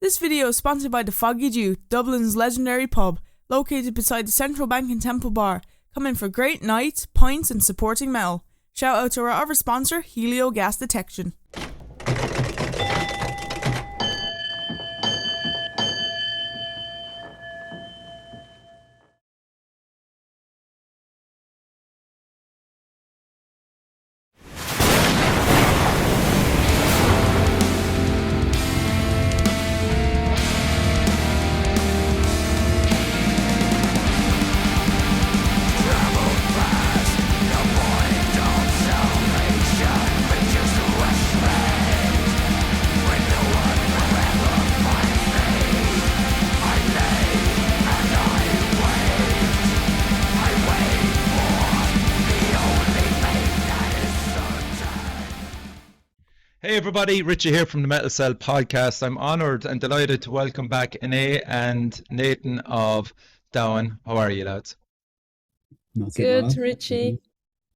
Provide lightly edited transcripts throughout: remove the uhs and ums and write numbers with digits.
This video is sponsored by the Foggy Dew, Dublin's legendary pub, located beside the Central Bank and Temple Bar. Come in for great nights, pints and supporting metal. Shout out to our other sponsor, Helio Gas Detection. Hey everybody, Richie here from the Metal Cell podcast. I'm honoured and delighted to welcome back Anaïs and Nathan of Domhain. How are you, lads? Not too Good, bad. Richie.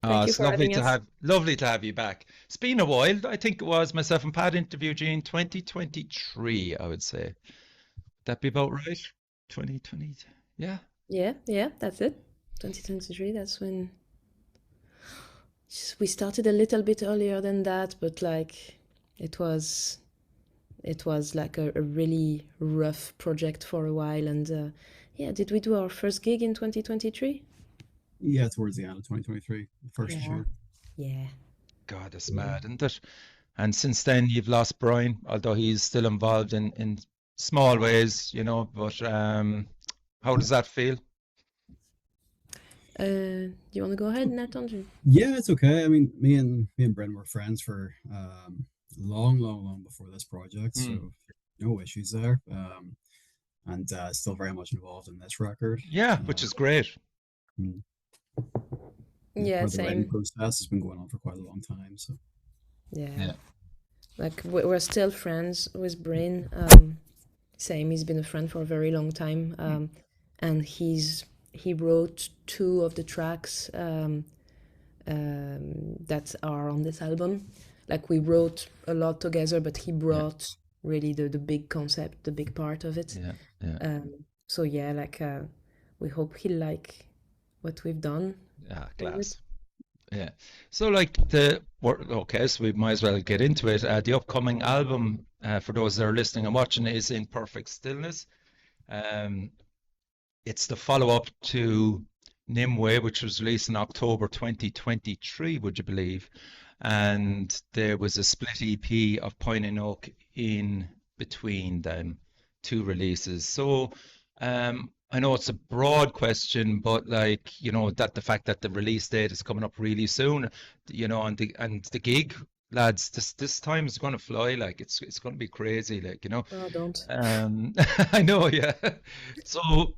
Thank you It's for having us. lovely to have you back. It's been a while. I think it was myself and Pat interviewed you in 2023, I would say. Would that be about right? 2020, yeah. Yeah, that's it. 2023, that's when we started a little bit earlier than that, but like it was like a really rough project for a while. And did we do our first gig in 2023? Yeah, towards the end of 2023, the first Yeah. show. Yeah. God, it's mad, isn't it? And since then, you've lost Bryn, although he's still involved in small ways, you know. But how does that feel? You want to go ahead, Nathan? Yeah, it's okay. I mean, me and Bryn were friends for long before this project, so no issues there. And still very much involved in this record. Yeah, which is great. Mm. Yeah, Part of the writing same. process has been going on for quite a long time. So Yeah. Like we're still friends with Bryn. Same, he's been a friend for a very long time. And he wrote two of the tracks that are on this album. Like we wrote a lot together, but he brought really the big concept, the big part of it. Yeah. So yeah, like we hope he'll like what we've done. Yeah, class. Yeah. So like okay, so we might as well get into it. The upcoming album, for those that are listening and watching, is In Perfect Stillness. It's the follow-up to Nimue, which was released in October 2023, would you believe? And there was a split EP of Pine and Oak in between them two releases. So I know it's a broad question, but like, you know, that the fact that the release date is coming up really soon, you know, and the gig, lads, this time is going to fly. Like it's going to be crazy, like, you know. Oh, don't. I know, yeah. So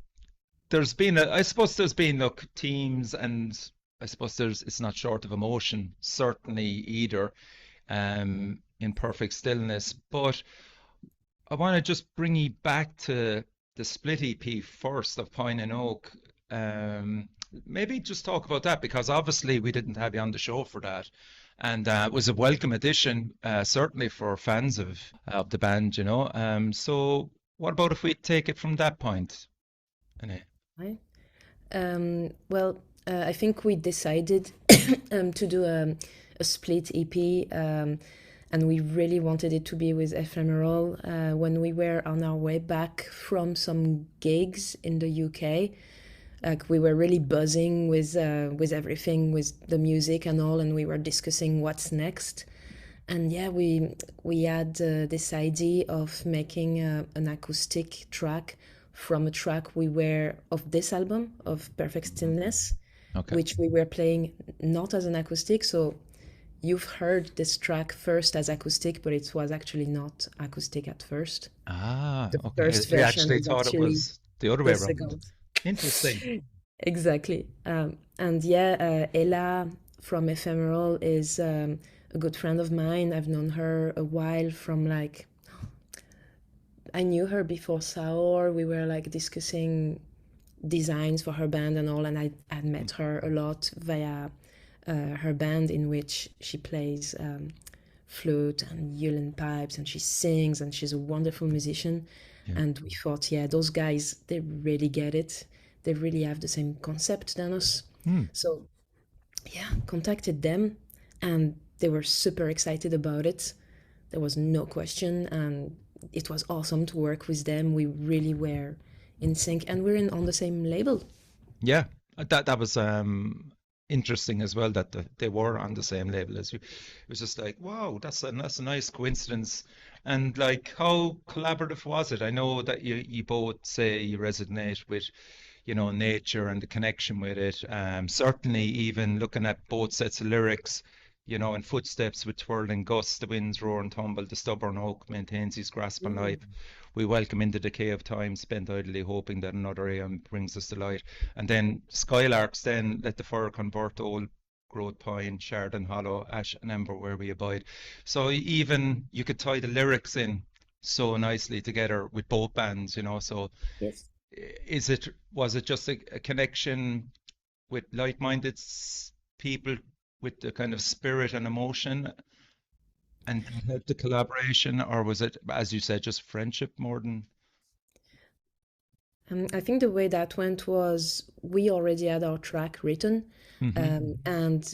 I suppose there's been, look, teams, and I suppose it's not short of emotion, certainly either, in Perfect Stillness. But I want to just bring you back to the split EP first of Pine and Oak. Maybe just talk about that, because obviously we didn't have you on the show for that. And it was a welcome addition, certainly for fans of the band, you know. So what about if we take it from that point? Right. Well, I think we decided to do a split EP, and we really wanted it to be with Ephemeral. When we were on our way back from some gigs in the UK, like we were really buzzing with everything, with the music and all, and we were discussing what's next. And yeah, we had this idea of making an acoustic track from a track of this album, of Perfect Stillness, which we were playing not as an acoustic. So you've heard this track first as acoustic, but it was actually not acoustic at first. The first we version actually is thought it actually was the other way the around. second. Interesting. Exactly. And yeah, Ella from Ephemeral is a good friend of mine. I've known her a while from like, I knew her before Saur. We were like discussing designs for her band and all, and I had met her a lot via her band, in which she plays flute and ukulele pipes, and she sings, and she's a wonderful musician. Yeah. And we thought, yeah, those guys, they really get it. They really have the same concept than us. So, yeah, contacted them, and they were super excited about it. There was no question, and it was awesome to work with them. We really were in sync, and we're on the same label. Yeah, that was interesting as well that they were on the same label as you. It was just like, wow, that's a nice coincidence. And like, how collaborative was it? I know that you both say you resonate with, nature and the connection with it. Certainly, even looking at both sets of lyrics, and footsteps with twirling gusts, the winds roar and tumble, the stubborn oak maintains his grasp on life. We welcome in the decay of time, spent idly hoping that another aeon brings us the light. And then skylarks, then let the fire convert old growth pine, shard and hollow, ash and ember where we abide. So even you could tie the lyrics in so nicely together with both bands, So Yes. was it just a connection with like-minded people with the kind of spirit and emotion and help the collaboration, or was it, as you said, just friendship more than? I think the way that went was we already had our track written, and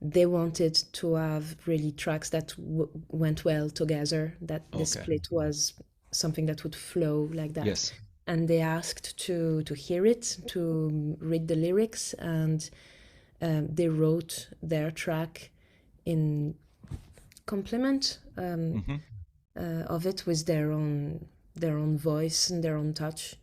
they wanted to have really tracks that went well together, that the split was something that would flow like that. Yes. And they asked to hear it, to read the lyrics, and they wrote their track in complement of it with their own voice and their own touch.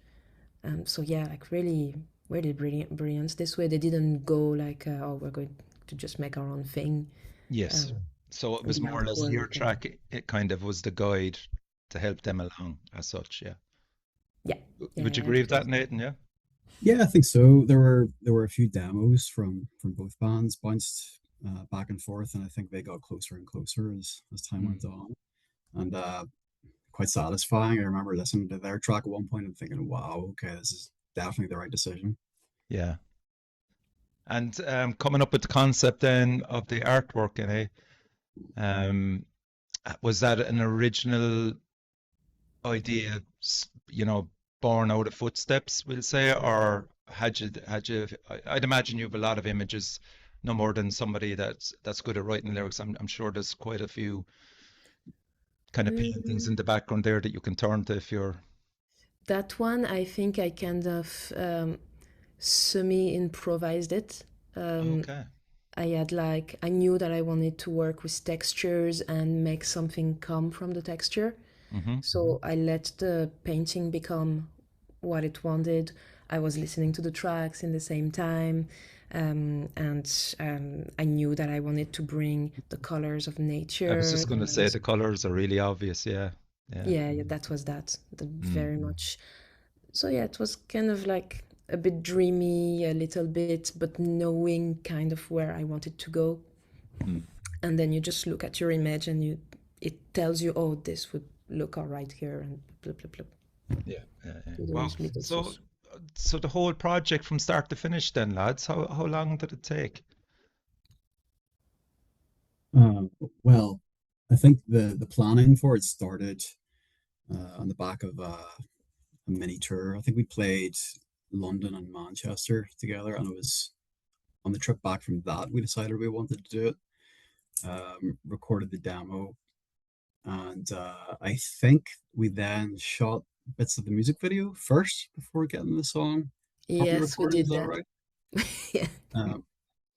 So yeah, like really brilliant. This way they didn't go like, oh, we're going to just make our own thing. Yes. So it was more or less your track. It kind of was the guide to help them along as such. Yeah. Yeah. Would you agree with that, Nathan? Yeah. Yeah, I think so. There were a few demos from both bands bounced back and forth, and I think they got closer and closer as time went on, and quite satisfying. I remember listening to their track at one point and thinking, "Wow, okay, this is definitely the right decision." Yeah. And coming up with the concept then of the artwork, was that an original idea, born out of footsteps, we'll say, or had you? I'd imagine you have a lot of images, no more than somebody that's good at writing lyrics. I'm sure there's quite a few kind of paintings in the background there that you can turn to if you're. That one, I think I kind of semi-improvised it. Okay. I knew that I wanted to work with textures and make something come from the texture. So I let the painting become what it wanted. I was listening to the tracks in the same time, and I knew that I wanted to bring the colors of nature. I was just going to say the colors are really obvious. Yeah. Yeah, that was very much. So yeah, it was kind of like a bit dreamy, a little bit, but knowing kind of where I wanted to go. And then you just look at your image and it tells you, oh, this would look all right here, and blah, blah, blah. Yeah. Wow. So the whole project from start to finish then, lads, how long did it take? Well, I think the planning for it started on the back of a mini tour. I think we played London and Manchester together, and it was on the trip back from that we decided we wanted to do it. Recorded the demo, and I think we then shot bits of the music video first before getting the song. Yes, we did that. Right? Yeah.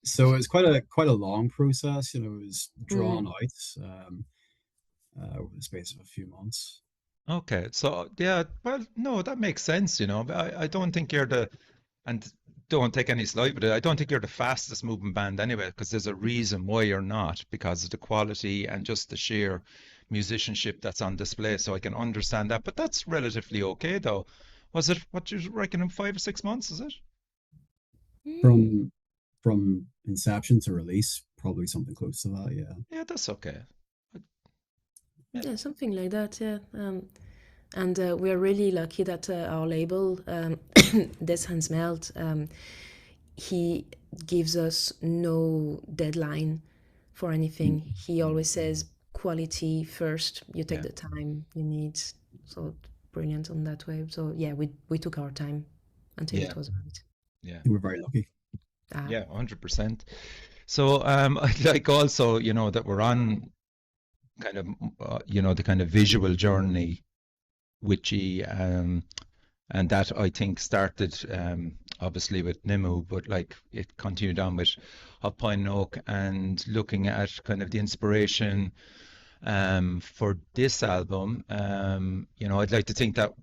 So it was quite a long process. It was drawn out over the space of a few months. Okay, so yeah, well, no, that makes sense. I don't think and don't take any slight with it. I don't think you're the fastest moving band anyway, because there's a reason why you're not, because of the quality and just the sheer musicianship that's on display. So I can understand that, but that's relatively okay though. Was it, what you reckon, in 5 or 6 months, is it? From inception to release, probably something close to that, yeah. Yeah, that's okay. Yeah, something like that, yeah. And we're really lucky that our label, Des Hands Melt, he gives us no deadline. for anything. He always says quality first. You take Yeah. the time you need. So brilliant on that way. So yeah, we took our time until Yeah. it was right. Yeah. We're very lucky. Yeah, 100%. So I'd like also, that we're on kind of, the kind of visual journey with you, and that I think started obviously with Nimue, but like it continued on with Hot Pine Oak, and looking at kind of the inspiration for this album. I'd like to think that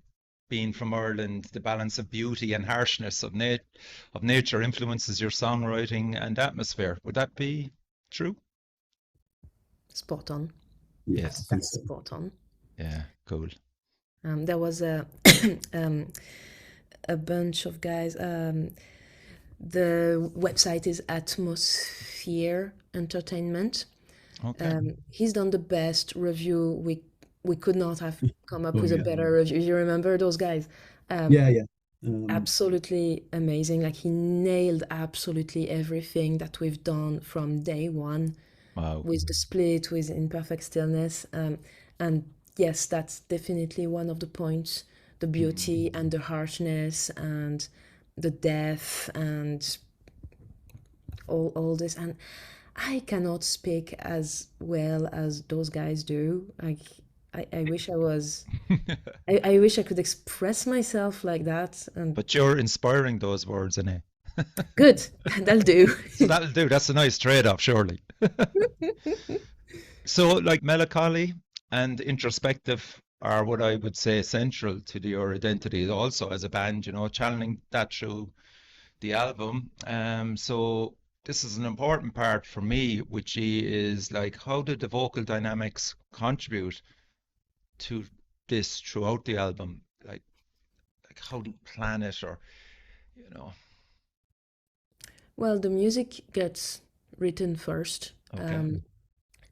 being from Ireland, the balance of beauty and harshness of nature influences your songwriting and atmosphere. Would that be true? Spot on. Yeah, Yes. I think That's so. spot on. Yeah, cool. There was a a bunch of guys. The website is Atmosphere Entertainment. Okay. He's done the best review. We could not have come up Oh, with a yeah. better review. You remember those guys? Yeah. Absolutely amazing. Like he nailed absolutely everything that we've done from day one Wow. with the split, with In Perfect Stillness. And yes, that's definitely one of the points, the beauty and the harshness and the depth and all this. And I cannot speak as well as those guys do. Like I wish I was I wish I could express myself like that. And But you're inspiring those words, innit? good, that'll do. So that'll do. That's a nice trade-off, surely. So, like melancholy and introspective are what I would say central to your identity also as a band, channeling that through the album. So this is an important part for me, which is like, how did the vocal dynamics contribute to this throughout the album? Like how do you plan it, or Well, the music gets written first, Okay.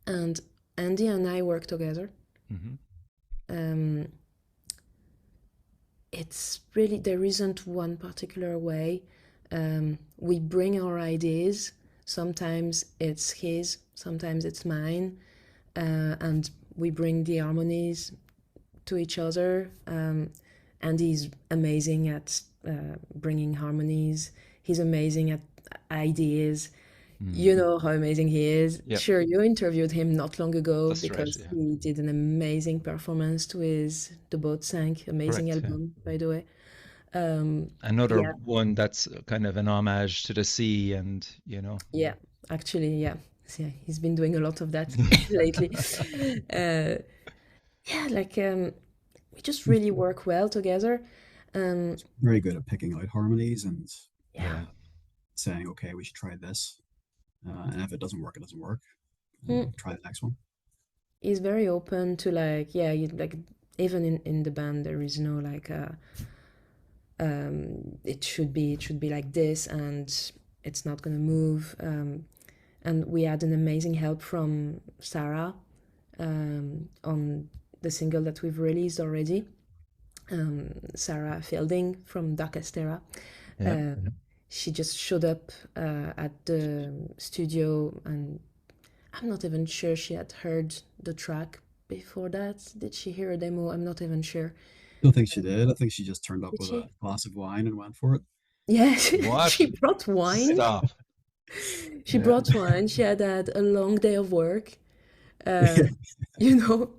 and Andy and I work together. hmm It's really, there isn't one particular way. We bring our ideas. Sometimes it's his, sometimes it's mine, and we bring the harmonies to each other. Andy's amazing at bringing harmonies. He's amazing at ideas. You know how amazing he is. Yep. Sure, you interviewed him not long ago That's right, because yeah. he did an amazing performance with The Boat Sank. Amazing Correct, yeah. album, by the way. Another Yeah, one that's kind of an homage to the sea, and yeah, actually, yeah. So, yeah, he's been doing a lot of that lately. Yeah, like we just really work well together. Um, Very good at picking out harmonies and yeah. saying, okay, we should try this. And if it doesn't work, it doesn't work. Mm. Try the next one. He's very open to like, yeah, you like even in the band there is no like it should be like this and it's not gonna move. And we had an amazing help from Sarah on the single that we've released already. Sarah Fielding from Darkest Era. Yeah. She just showed up at the studio, and I'm not even sure she had heard the track before that. Did she hear a demo? I'm not even sure. Don't think she did. I think she just turned up Did with she? a glass of wine and went for it. Yeah, What? she brought wine. Stop. She Yeah. brought wine. She had a long day of work, you know,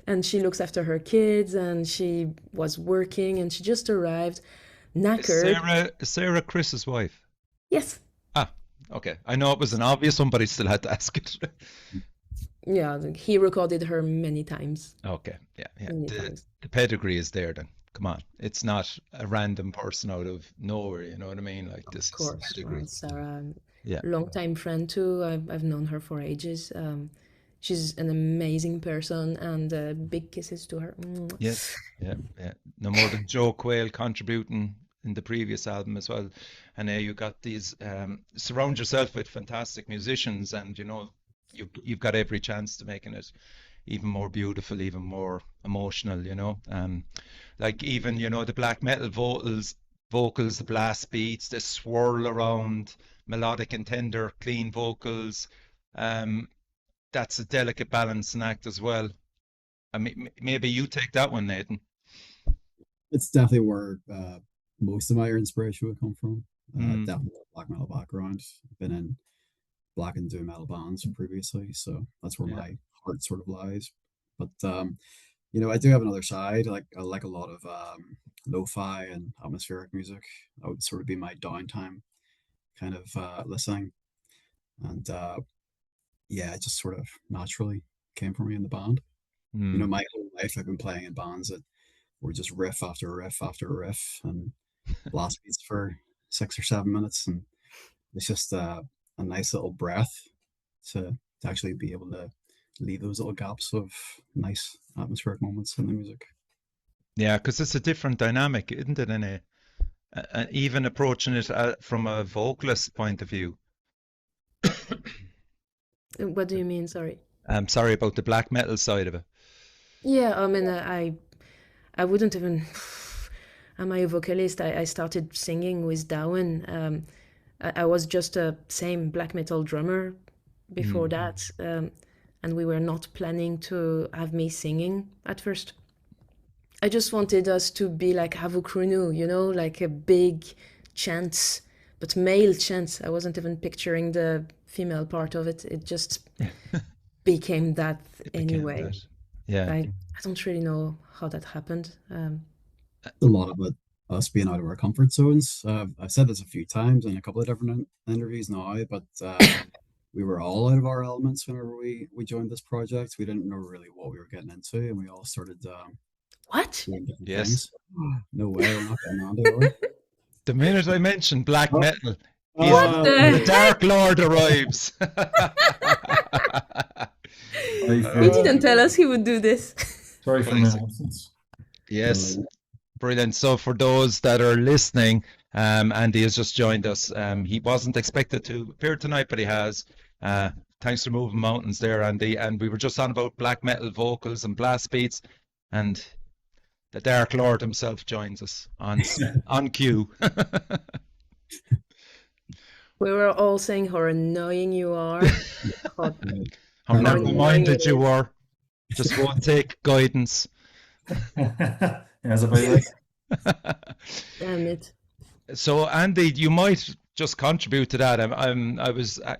and she looks after her kids, and she was working, and she just arrived, Is knackered. Sarah Chris's wife? Yes, Ah, okay. I know it was an obvious one, but I still had to ask it. yeah, he recorded her many times, Okay, yeah. many times. The pedigree is there then. Come on. It's not a random person out of nowhere, you know what I mean? Like Of this is course, pedigree. Sarah, Yeah. longtime friend too. I've known her for ages. She's an amazing person, and big kisses to her. Mwah. Yes. Yeah. No more than Joe Quayle contributing in the previous album as well. And you got these surround yourself with fantastic musicians, and you've got every chance to making it even more beautiful, even more emotional, like even the black metal vocals, the blast beats, the swirl around, melodic and tender, clean vocals. that's a delicate balancing act as well. I mean, maybe you take that one, Nathan. It's definitely where most of my inspiration would come from. Mm, Definitely a black metal background. I've been in black and doom metal bands previously, so that's where yeah. my heart sort of lies. But I do have another side. Like I like a lot of lo-fi and atmospheric music. That would sort of be my downtime kind of listening. And yeah, it just sort of naturally came for me in the band. Mm. My whole life I've been playing in bands that were just riff after riff after riff and blast beats for 6 or 7 minutes, and it's just a nice little breath to actually be able to leave those little gaps of nice atmospheric moments in the music. Yeah, because it's a different dynamic, isn't it? In even approaching it from a vocalist point of view. What do you mean? Sorry. I'm sorry about the black metal side of it. Yeah, I mean, I wouldn't even. Am I a vocalist? I started singing with Darwin. I was just a same black metal drummer before Mm. that, and we were not planning to have me singing at first. I just wanted us to be like Havukruну, like a big chant, but male chant. I wasn't even picturing the female part of it. It just became that It became anyway. that. Yeah. I don't really know how that happened. A lot of it, us being out of our comfort zones. I've said this a few times in a couple of different interviews now, but we were all out of our elements whenever we joined this project. We didn't know really what we were getting into, and we all started What? doing different Yes. things. No way, we're not getting on to it. The minute I mention black metal, What the the Dark Lord arrives. He didn't tell us he would do this. Sorry for my absence. Yes, brilliant. So for those that are listening, Andy has just joined us. He wasn't expected to appear tonight, but he has. Thanks for moving mountains there, Andy. And we were just on about black metal vocals and blast beats, and the Dark Lord himself joins us on cue. We were all saying how annoying you are. How annoying narrow-minded it you is. are. Just won't take guidance. As about like, Damn it. So Andy, you might just contribute to that.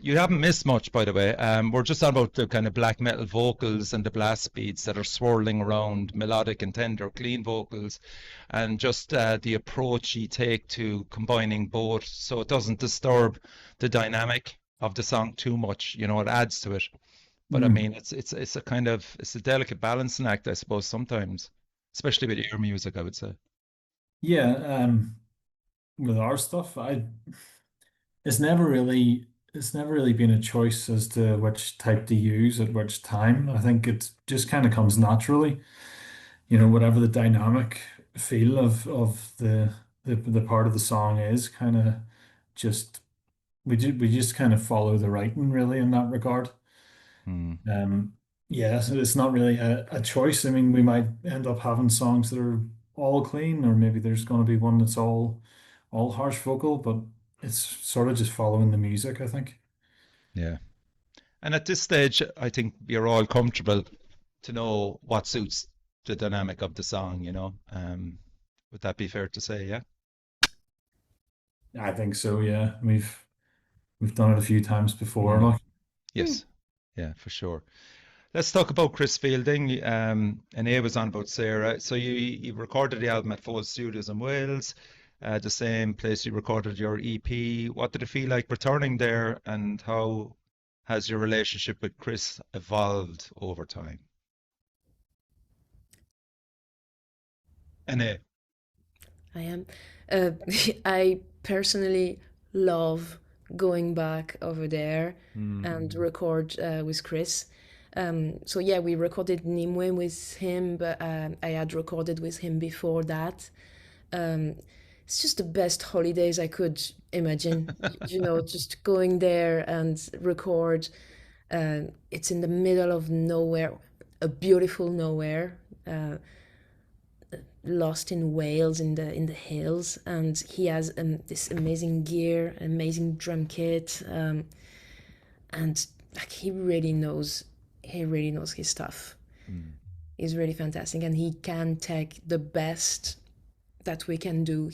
You haven't missed much, by the way. We're just on about the kind of black metal vocals and the blast beats that are swirling around melodic and tender, clean vocals, and just the approach you take to combining both, so it doesn't disturb the dynamic of the song too much. It adds to it. But I mean, it's a kind of a delicate balancing act, I suppose, sometimes, especially with your music, I would say. yeah, with our stuff, it's never really been a choice as to which type to use at which time. I think it just kind of comes naturally, whatever the dynamic feel of the part of the song is, kind of just we just kind of follow the writing really in that regard. Hmm. Yeah, so it's not really a choice. I mean, we might end up having songs that are all clean, or maybe there's going to be one that's all harsh vocal, but it's sort of just following the music, I think. Yeah. And at this stage, I think you're all comfortable to know what suits the dynamic of the song, would that be fair to say? Yeah. I think so, yeah. We've done it a few times before, like. Yes. Yeah, for sure. Let's talk about Chris Fielding. And he was on about Sarah. So you recorded the album at Foel Studios in Wales, the same place you recorded your EP. What did it feel like returning there, and how has your relationship with Chris evolved over time? And I am. I personally love going back over there and record with Chris. So yeah, we recorded Nimue with him, but I had recorded with him before that. It's just the best holidays I could imagine. Just going there and record. It's in the middle of nowhere, a beautiful nowhere. Lost in Wales in the hills, and he has this amazing gear, amazing drum kit, and like he really knows he really knows his stuff. Mm. He's really fantastic, and he can take the best that we can do.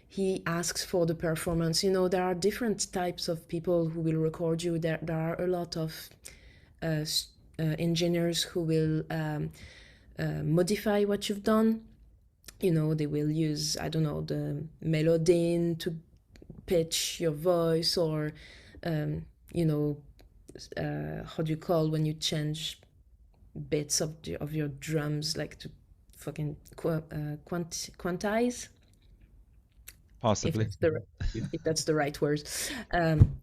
He asks for the performance. You know, there are different types of people who will record you. There are a lot of engineers who will modify what you've done. You know, they will use, I don't know, the melody to pitch your voice, or you know, how do you call when you change bits of your drums, like to fucking quantize, Possibly. if that's the right word.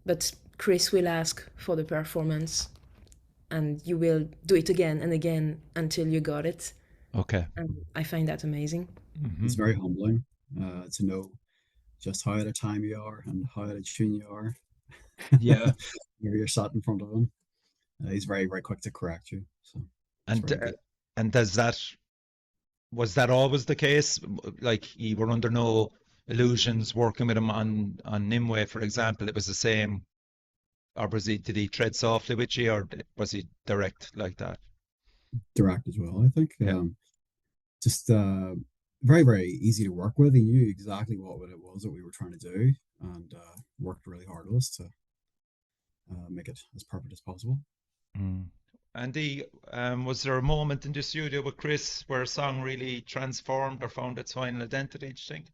But Chris will ask for the performance, and you will do it again and again until you got it. Okay. And I find that amazing. Mm-hmm. It's very humbling to know just how out of time you are and how out of tune you are. Yeah. Where you're sat in front of him. He's very, very quick to correct you. So And was that always the case? Like, you were under no illusions working with him on Nimue, for example. It was the same, or did he tread softly with you, or was he direct like that? Direct as well, I think. Yeah. Just very, very easy to work with. He knew exactly what it was that we were trying to do, and worked really hard with us to make it as perfect as possible. Mm. Andy, was there a moment in the studio with Chris where a song really transformed or found its final identity, do you think?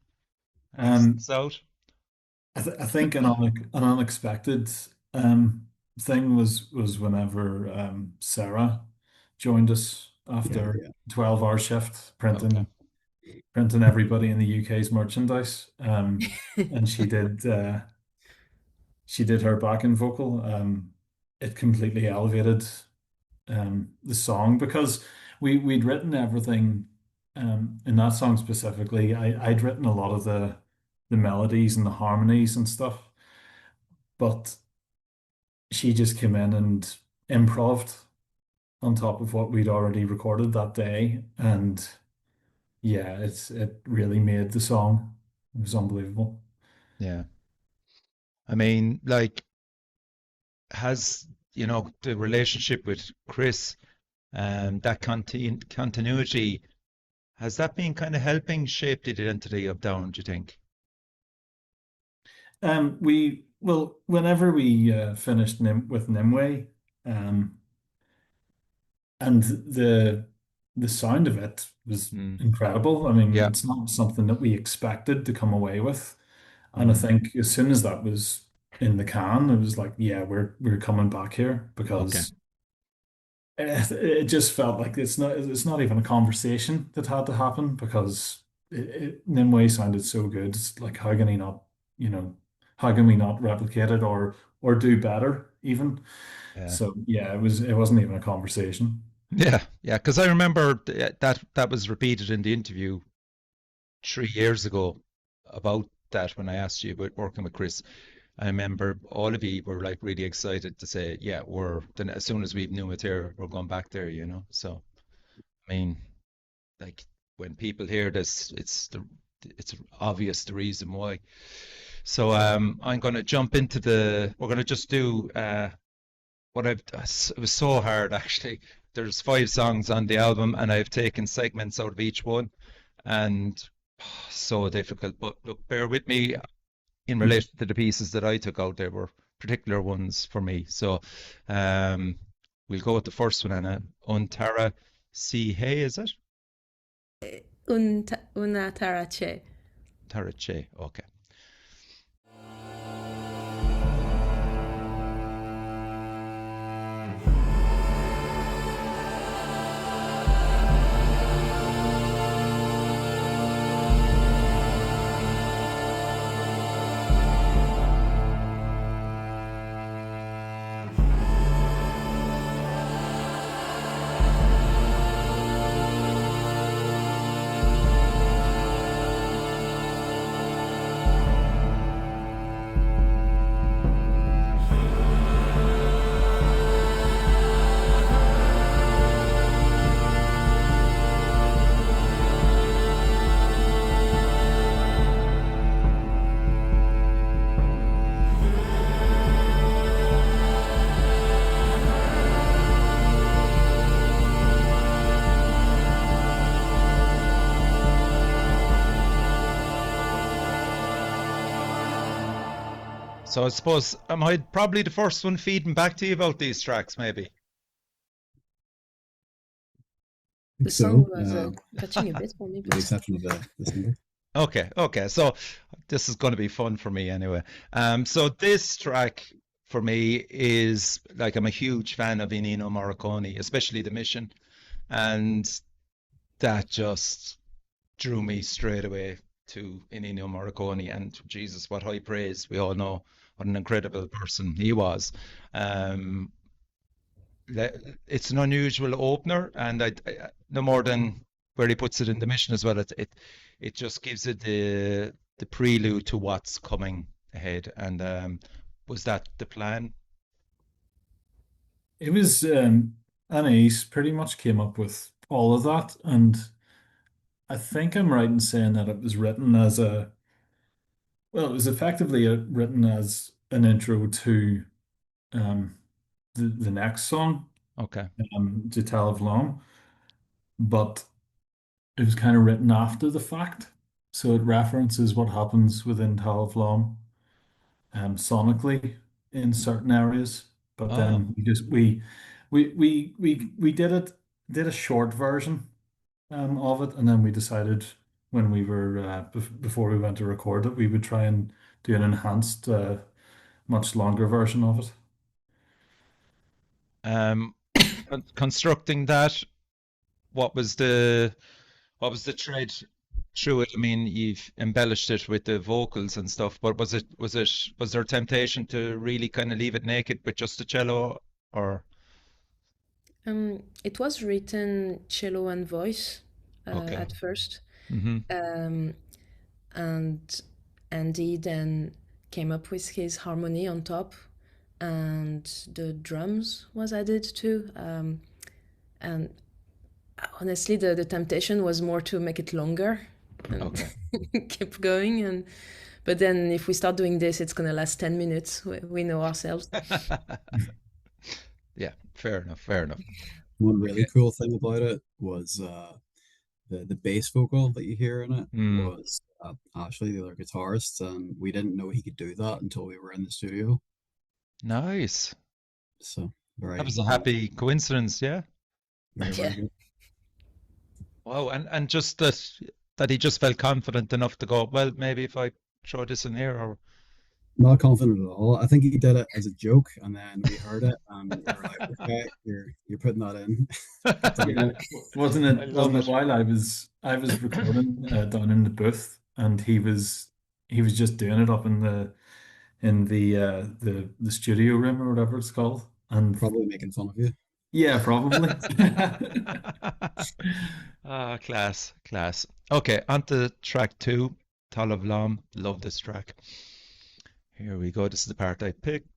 Out? I think an unexpected thing was whenever Sarah joined us after 12-hour shift printing everybody in the UK's merchandise, and she did her backing vocal. It completely elevated the song, because we'd written everything in that song specifically. I'd written a lot of the melodies and the harmonies and stuff, but she just came in and improved on top of what we'd already recorded that day, and yeah, it really made the song. It was unbelievable. Yeah. I mean, like, has, the relationship with Chris and that continuity, has that been kind of helping shape the identity of Down, do you think? Whenever we finished with Nimue, and the sound of it was incredible. I mean, it's not something that we expected to come away with, and I think as soon as that was in the can, it was like, yeah, we're coming back here, because it just felt like it's not even a conversation that had to happen, because Nimue sounded so good. It's like, how can he not, how can we not replicate it or do better even? Yeah. So yeah, it wasn't even a conversation. Yeah, because I remember that was repeated in the interview 3 years ago about that, when I asked you about working with Chris. I remember all of you were like really excited to say, yeah, then as soon as we knew it here, we're going back there, So, I mean, like, when people hear this, it's obvious the reason why. So I'm going to jump into we're going to just do it was so hard, actually. There's 5 songs on the album, and I've taken segments out of each one, and so difficult. But look, bear with me. In relation to the pieces that I took out, there were particular ones for me. So we'll go with the first one, Anna. Untara Si Hey, is it? Una Tarache. Tarache, okay. So I suppose am I probably the first one feeding back to you about these tracks, maybe? I The think song so. was touching a bit for me, With the but exception of the single. Okay. So this is going to be fun for me anyway. So this track for me is like I'm a huge fan of Ennio Morricone, especially The Mission, and that just drew me straight away to Ennio Morricone. And Jesus, what high praise! We all know what an incredible person he was. Um, it's an unusual opener, and no more than where he puts it in The Mission as well. It just gives it the prelude to what's coming ahead. And was that the plan? It was Anaïs pretty much came up with all of that, and I think I'm right in saying that it was written as a well, it was effectively written as an intro to um, the next song, Okay. to Talamh Lom, but it was kind of written after the fact, so it references what happens within Talamh Lom sonically in certain areas. But Oh, then we did a short version of it, and then we decided when we were before we went to record it, we would try and do an enhanced, much longer version of it. um, constructing that. What was the thread through it? I mean, you've embellished it with the vocals and stuff, but was there temptation to really kind of leave it naked with just the cello, or it was written cello and voice okay? at first. Mm-hmm. Um, and Andy then came up with his harmony on top, and the drums was added too. And honestly, the temptation was more to make it longer and Okay. keep going. But then if we start doing this, it's gonna last 10 minutes. We know ourselves. Yeah, fair enough. One really Okay. cool thing about it was the bass vocal that you hear in it Mm, was Ashley, the other guitarist, and we didn't know he could do that until we were in the studio. nice. So That very, was a happy coincidence, yeah. very, Yeah. very good. Wow, and just that he just felt confident enough to go, well, maybe if I throw this in here, or Not confident at all. I think he did it as a joke, and then we heard it, and we were like, "Okay, you're putting that in." Put that Yeah, in. I wasn't love it it. while I was recording down in the booth, and he was just doing it up in the studio room or whatever it's called, and Probably making fun of you. yeah, probably. Ah, class. Okay, on to track 2, Talamh Lom. Love this track. Here we go. This is the part I picked.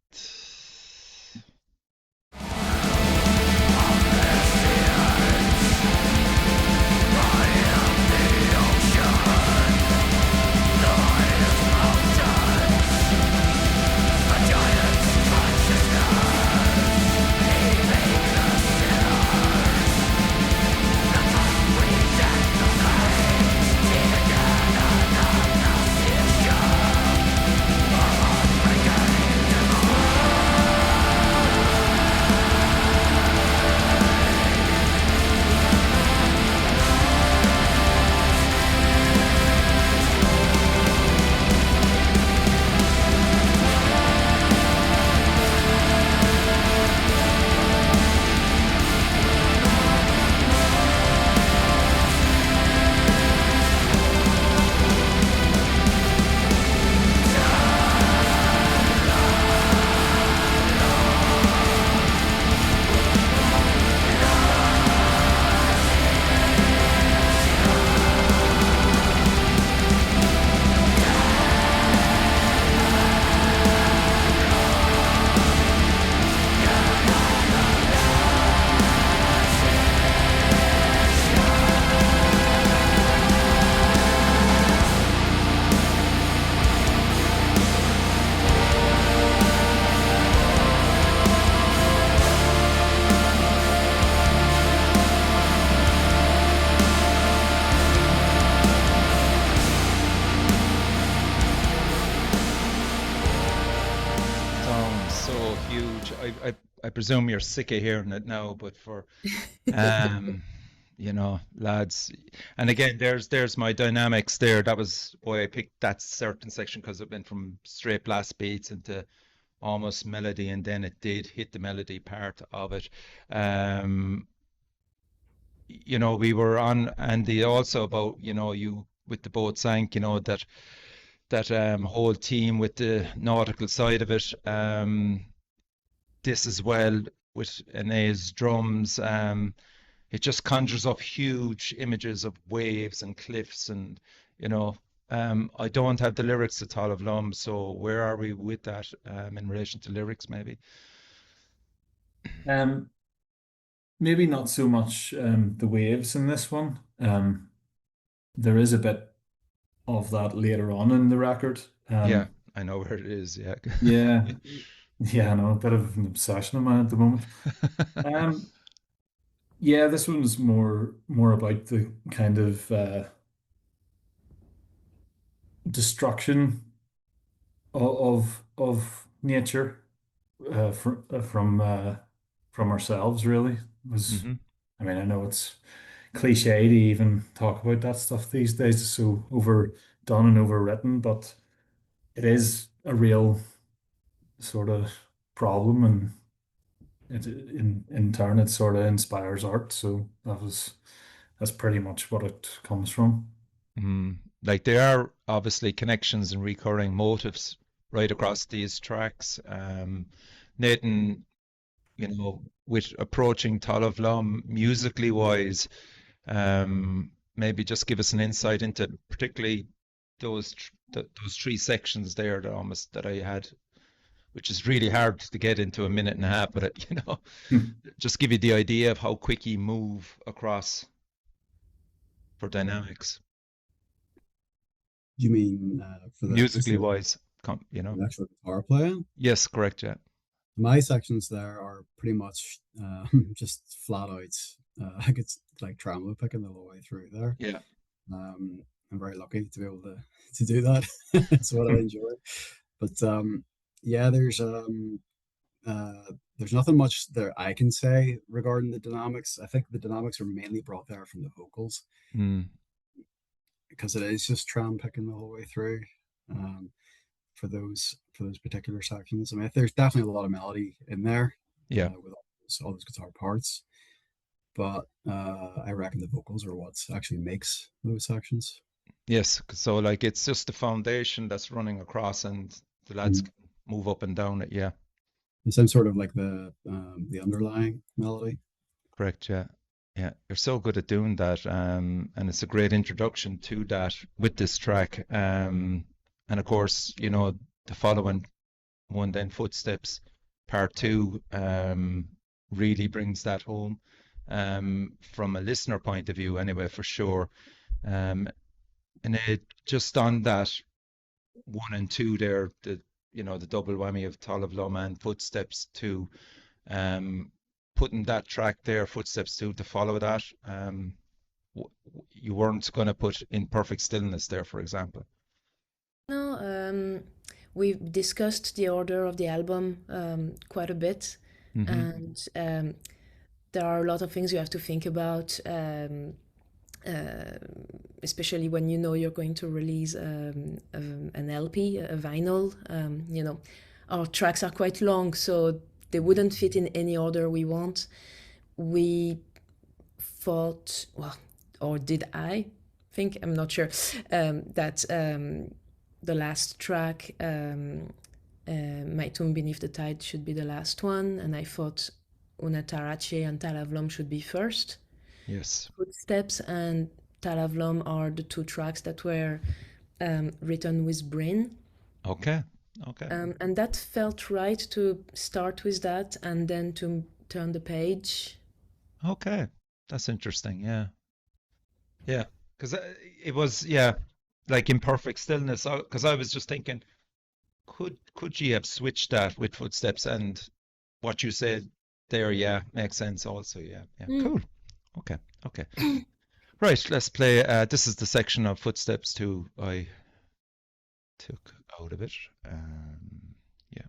huge. I presume you're sick of hearing it now, but for you know, lads, and again, there's my dynamics there. That was why I picked that certain section, because it went from straight blast beats into almost melody, and then it did hit the melody part of it. You know, we were on Andy also about, you know, you with the boat sank, you know, that whole team with the nautical side of it. This as well with Anaïs drums. It just conjures up huge images of waves and cliffs, and you know, I don't have the lyrics to Talamh Lom, so where are we with that in relation to lyrics, maybe? Maybe not so much the waves in this one. There is a bit of that later on in the record. Yeah, I know where it is. Yeah. Yeah, yeah, I know, a bit of an obsession of mine at the moment. Yeah, this one's more about the kind of destruction of nature from ourselves, really. Was Hmm. I mean, I know it's cliche to even talk about that stuff these days. It's so overdone and overwritten, but it is a real sort of problem, and in turn it sort of inspires art. So that's pretty much what it comes from. Like there are obviously connections and recurring motives right across these tracks. Nathan, you know, with approaching Talamh Lom musically wise, maybe just give us an insight into particularly those three sections there that I had, which is really hard to get into a minute and a half, but you know, just give you the idea of how quick you move across for dynamics. You mean for Musically wise, you know? the actual guitar playing? Yes, correct, yeah. My sections there are pretty much just flat out. I could like tremolo picking the whole way through there. Yeah. I'm very lucky to be able to do that. It's what I enjoy. But yeah, there's nothing much there I can say regarding the dynamics. I think the dynamics are mainly brought there from the vocals, because it is just tram picking the whole way through. For those particular sections, I mean, there's definitely a lot of melody in there. Yeah. With all those guitar parts, but I reckon the vocals are what actually makes those sections. Yes, so like it's just the foundation that's running across, and the lads can move up and down it. Yeah. It sounds sort of like the underlying melody. Correct. Yeah. Yeah. You're so good at doing that, and it's a great introduction to that with this track. And of course, you know, the following one, then Footsteps Part 2, really brings that home, from a listener point of view, anyway, for sure. And it just on that 1 and 2 there, the double whammy of Talamh Lom and Footsteps 2, putting that track there, Footsteps 2, to follow that. You weren't going to put In Perfect Stillness there, for example. No, we've discussed the order of the album quite a bit, and there are a lot of things you have to think about, especially when you know you're going to release an LP, a vinyl. You know, our tracks are quite long, so they wouldn't fit in any order we want. We thought, well, or did I think? I'm not sure, that the last track, My Tomb Beneath the Tide, should be the last one, and I thought Una Tarace and Talamh Lom should be first. Yes. Footsteps and Talamh Lom are the two tracks that were written with Bryn. Okay. And that felt right to start with that and then to turn the page. Okay. That's interesting. Yeah. Yeah. Because it was, yeah, like In Perfect Stillness, because I was just thinking, could you have switched that with Footsteps, and what you said there, yeah, makes sense also. Yeah. Cool. Okay. Right, let's play. This is the section of Footsteps 2 I took out of it. Yeah.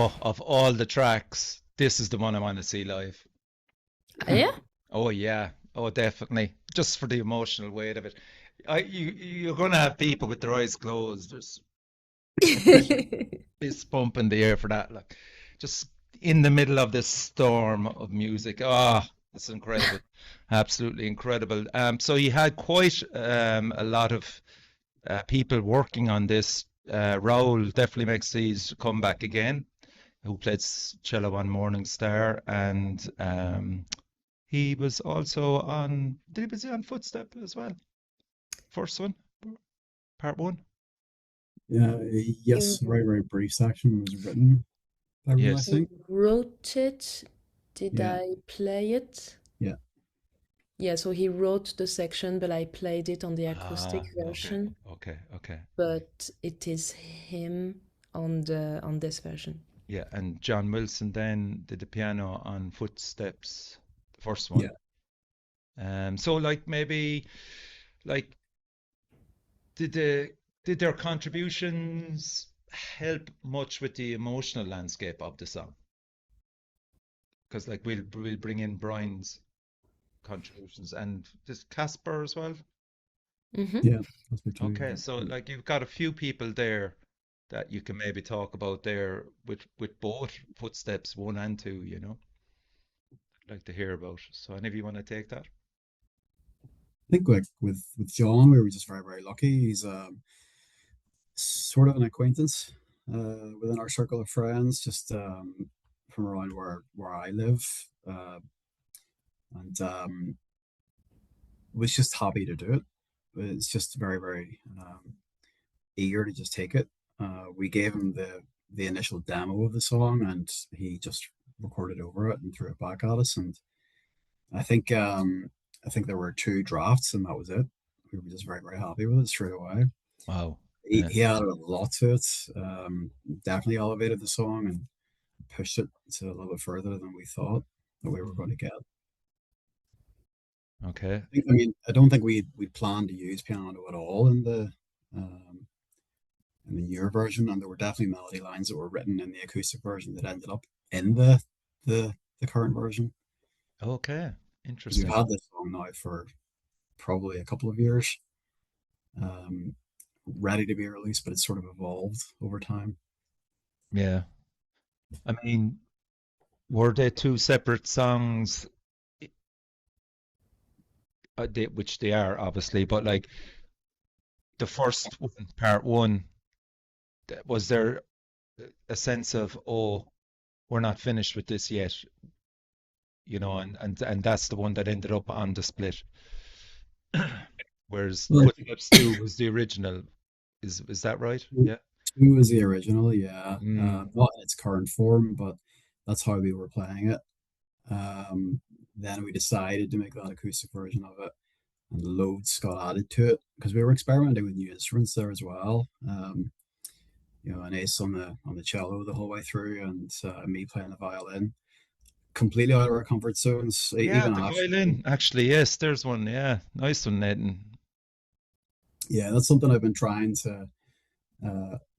Oh, of all the tracks, this is the one I want to see live. Yeah. Oh yeah. Oh, definitely. Just for the emotional weight of it. You're gonna have people with their eyes closed. There's fist bump in the air for that. Like, just in the middle of this storm of music. Ah, it's incredible. Absolutely incredible. So you had quite a lot of people working on this. Raul definitely makes his comeback again, who played cello on Morning Star, and he was also on. Was he on Footstep as well? First one, part one. Yeah, yes, You, very, very brief section was written by Raul, I Yes. think. wrote it. Did Yeah, I play it? yeah. Yeah, so he wrote the section, but I played it on the acoustic Okay, version. okay. But it is him on this version. Yeah, and John Wilson then did the piano on Footsteps, the first Yeah. one. So like maybe like did their contributions help much with the emotional landscape of the song? Because like we'll bring in Brian's contributions and this Kacper as well. Mm-hmm. Yeah, that's what too. Okay, so like you've got a few people there that you can maybe talk about there with both Footsteps 1 and 2, you know. I'd like to hear about. So any of you want to take that? I think like with John, we were just very, very lucky. He's sort of an acquaintance within our circle of friends, just from around where I live, and was just happy to do it. It's just very, very eager to just take it. We gave him the initial demo of the song, and he just recorded over it and threw it back at us. And I think I think there were two drafts, and that was it. We were just very, very happy with it straight away. Wow. He, Yeah. he added a lot to it. Definitely elevated the song and pushed it to a little bit further than we thought that we were going to get. Okay. I mean, I don't think we planned to use piano at all um, in the newer version, and there were definitely melody lines that were written in the acoustic version that ended up in the current version. Okay. Because we've Interesting. had this song now for probably a couple of years, um, ready to be released, but it's sort of evolved over time. Yeah. I mean, were they two separate songs, which they are obviously, but like the first one, part one, was there a sense of, oh, we're not finished with this yet, you know, and that's the one that ended up on the split. Whereas Well, Footsteps 2 was the original. Is that right? Yeah. two is the original, yeah. Mm. Not in its current form, but that's how we were playing it. Then we decided to make that acoustic version of it, and loads got added to it because we were experimenting with new instruments there as well. Anaïs on the cello the whole way through, and me playing the violin. Completely out of our comfort zones. Yeah, Even the actually, violin, actually, yes, there's one. Yeah, nice one, Nathan. yeah, that's something I've been trying to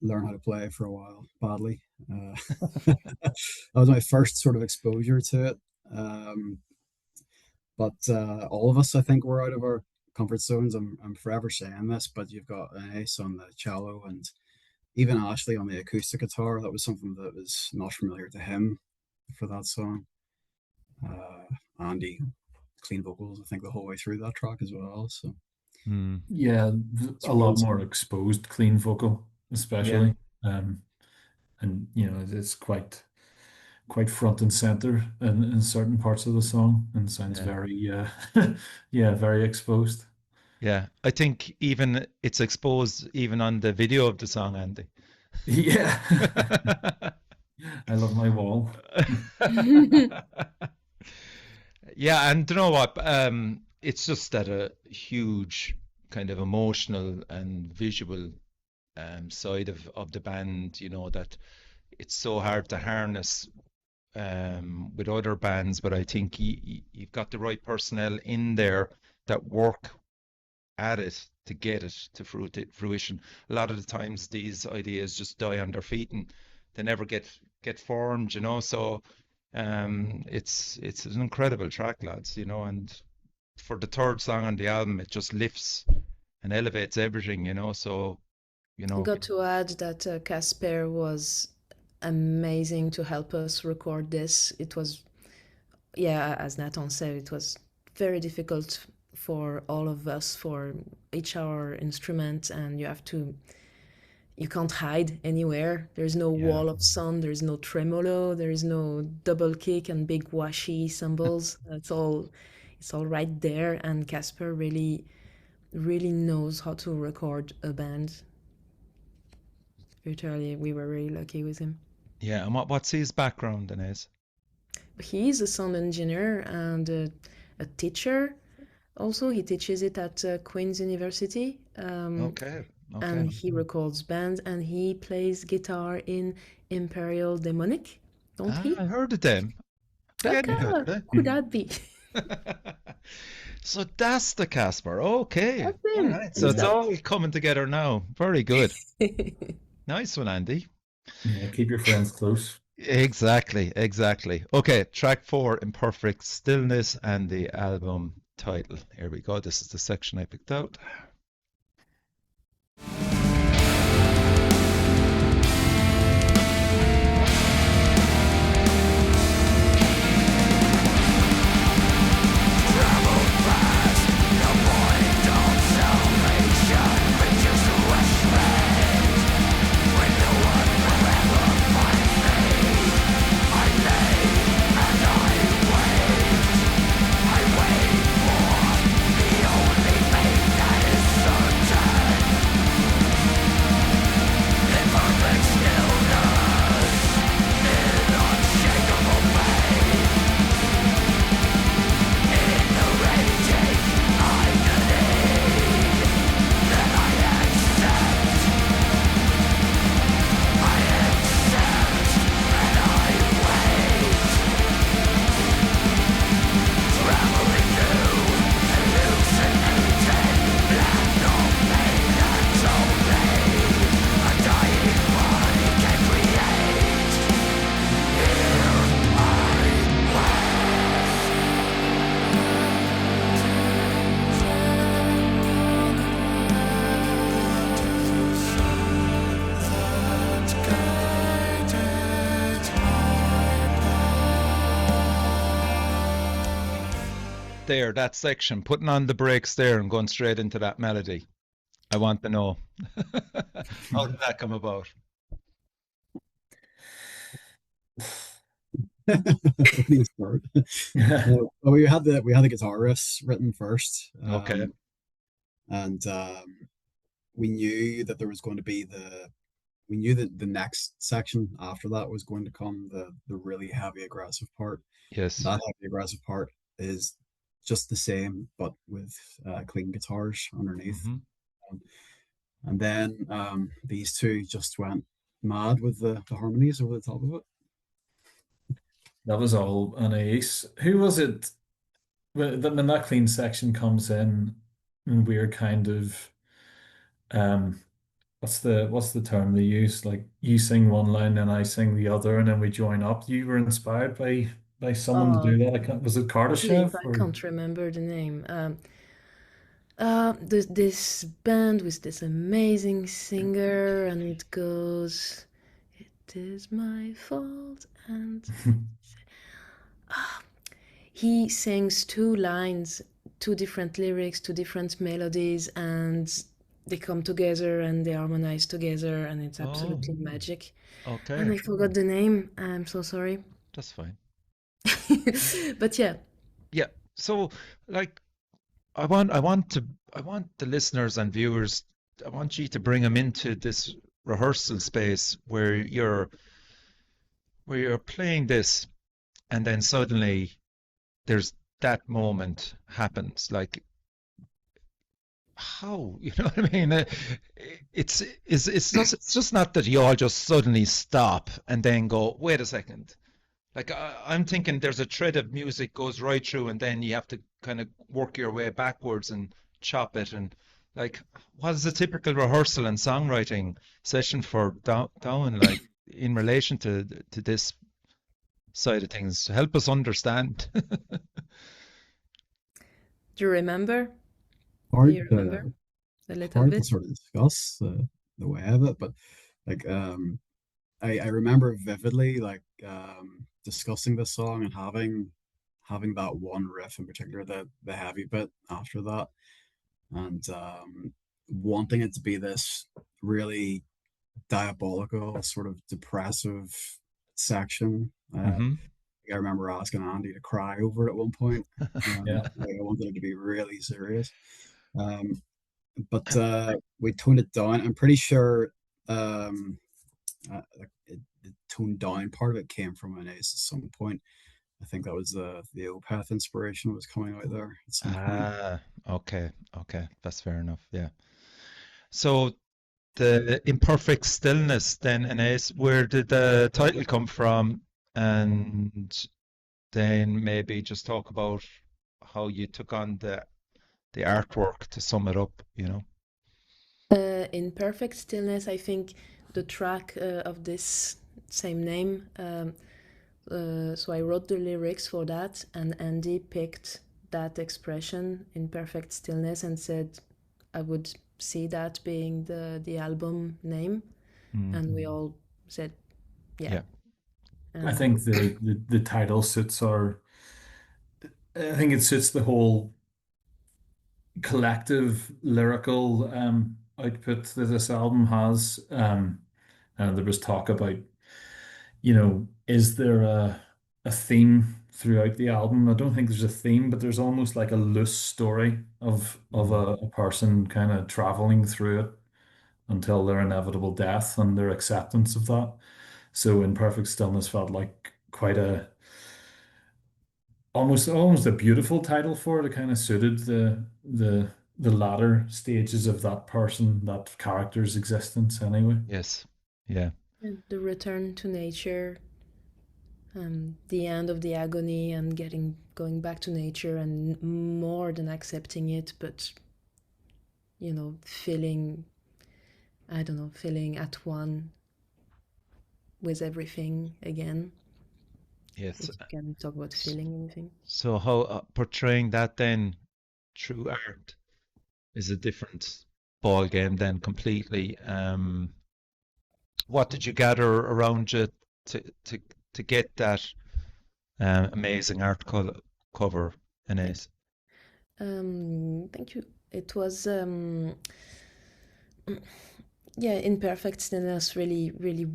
learn how to play for a while, badly. That was my first sort of exposure to it. Um, but all of us, I think, were out of our comfort zones. I'm forever saying this, but you've got an Ace on the cello and even Ashley on the acoustic guitar. That was something that was not familiar to him for that song. Andy, clean vocals, I think, the whole way through that track as well. So Hmm. Yeah, it's a real. lot more exposed clean vocal, Yeah, especially. And it's quite front and center in certain parts of the song and sounds yeah, very yeah, very exposed. yeah. I think even it's exposed even on the video of the song, Andy. Yeah. I love my wall. Yeah, and you know what? It's just that a huge kind of emotional and visual side of the band, you know, that it's so hard to harness with other bands, but I think you've got the right personnel in there that work at it to get it to fruition. A lot of the times these ideas just die on their feet and they never get get formed, you know. So it's an incredible track, lads, you know, and for the third song on the album, it just lifts and elevates everything, you know. So, you know, Got to add that Kacper was amazing to help us record this. It was, yeah, as Nathan said, it was very difficult for all of us for each our instrument, and you can't hide anywhere. There's no yeah, wall of sound, there's no tremolo, there's no double kick and big washy cymbals. It's all right there, and Kacper really knows how to record a band. Literally, we were really lucky with him. yeah. And what's his background, Anaïs? He's a sound engineer and a teacher. Also, he teaches it at Queen's University, Okay, okay. and he records bands and he plays guitar in Imperial Demonic, don't Ah, he? I heard of them. They Okay, any good, are could that be? they? So that's the Casper. Okay. That's All him. right. So He's it's that. all coming together now. Very good. Nice one, Andy. Yeah, keep your friends close. Exactly, exactly. Okay, track 4, In Perfect Stillness, and the album title. Here we go. This is the section I picked out. There, that section, putting on the brakes there and going straight into that melody. I want to know. How did that come about? Funny start. Well, we had the guitar riffs written first, Okay. and we knew that there was going to be we knew that the next section after that was going to come the really heavy aggressive part. Yes. That heavy aggressive part is just the same, but with clean guitars underneath. Mhm. And then these two just went mad with the harmonies over the top of it. That was all Anaïs. Who was it? When that clean section comes in, and we're kind of what's the term they use? Like you sing one line and I sing the other, and then we join up. You were inspired by someone to do Oh, that. I can't, was it Philippe, Kardashev I or can't remember the name. This band with this amazing singer, and it goes, "It is my fault," and he sings two lines, two different lyrics, two different melodies, and they come together and they harmonize together, and it's Oh, absolutely magic. And okay. I forgot the name. I'm so sorry. That's fine. But yeah, Yeah. So, like, I want the listeners and viewers, I want you to bring them into this rehearsal space where you're playing this, and then suddenly there's that moment happens. Like, how? You know what I mean? It's just not that you all just suddenly stop and then go, wait a second. Like I'm thinking there's a thread of music goes right through, and then you have to kind of work your way backwards and chop it. And like, what is a typical rehearsal and songwriting session for Domhain like? in relation to this side of things? Help us understand. Do you remember? Do Hard you to remember a little hard to bit? sort of discuss the way of it, but like I remember vividly like discussing this song and having that one riff in particular, the heavy bit after that, and wanting it to be this really diabolical, sort of depressive section. Hmm. I remember asking Andy to cry over it at one point. Yeah. Like I wanted it to be really serious. Um, but we toned it down. I'm pretty sure like the toned down part of it came from Anaïs at some point. I think that was the Opeth inspiration was coming out there at some point. Ah, okay, okay, that's fair enough. Yeah. So the Imperfect Stillness, then, Anaïs, where did the title come from? And then maybe just talk about how you took on the artwork to sum it up, you know? In Perfect Stillness, I think the track of this same name. So I wrote the lyrics for that, and Andy picked that expression in Perfect Stillness and said I would see that being the album name, Mm, and we all said yeah. yeah. I And think the title suits I think it suits the whole collective lyrical output that this album has. And there was talk about, is there a theme throughout the album? I don't think there's a theme, but there's almost like a loose story of a person kind of traveling through it until their inevitable death and their acceptance of that. So In Perfect Stillness felt like quite a almost a beautiful title for it. It kind of suited the latter stages of that person, that character's existence anyway. Yes. Yeah. the return to nature, the end of the agony, and going back to nature, and more than accepting it, but feeling, I don't know, feeling at one with everything again. Yes. If you can talk about feeling anything. So how portraying that then through art is a different ball game then completely. What did you gather around you to get that amazing cover, Anaïs? Thank you. It was yeah, In Perfect Stillness really, really,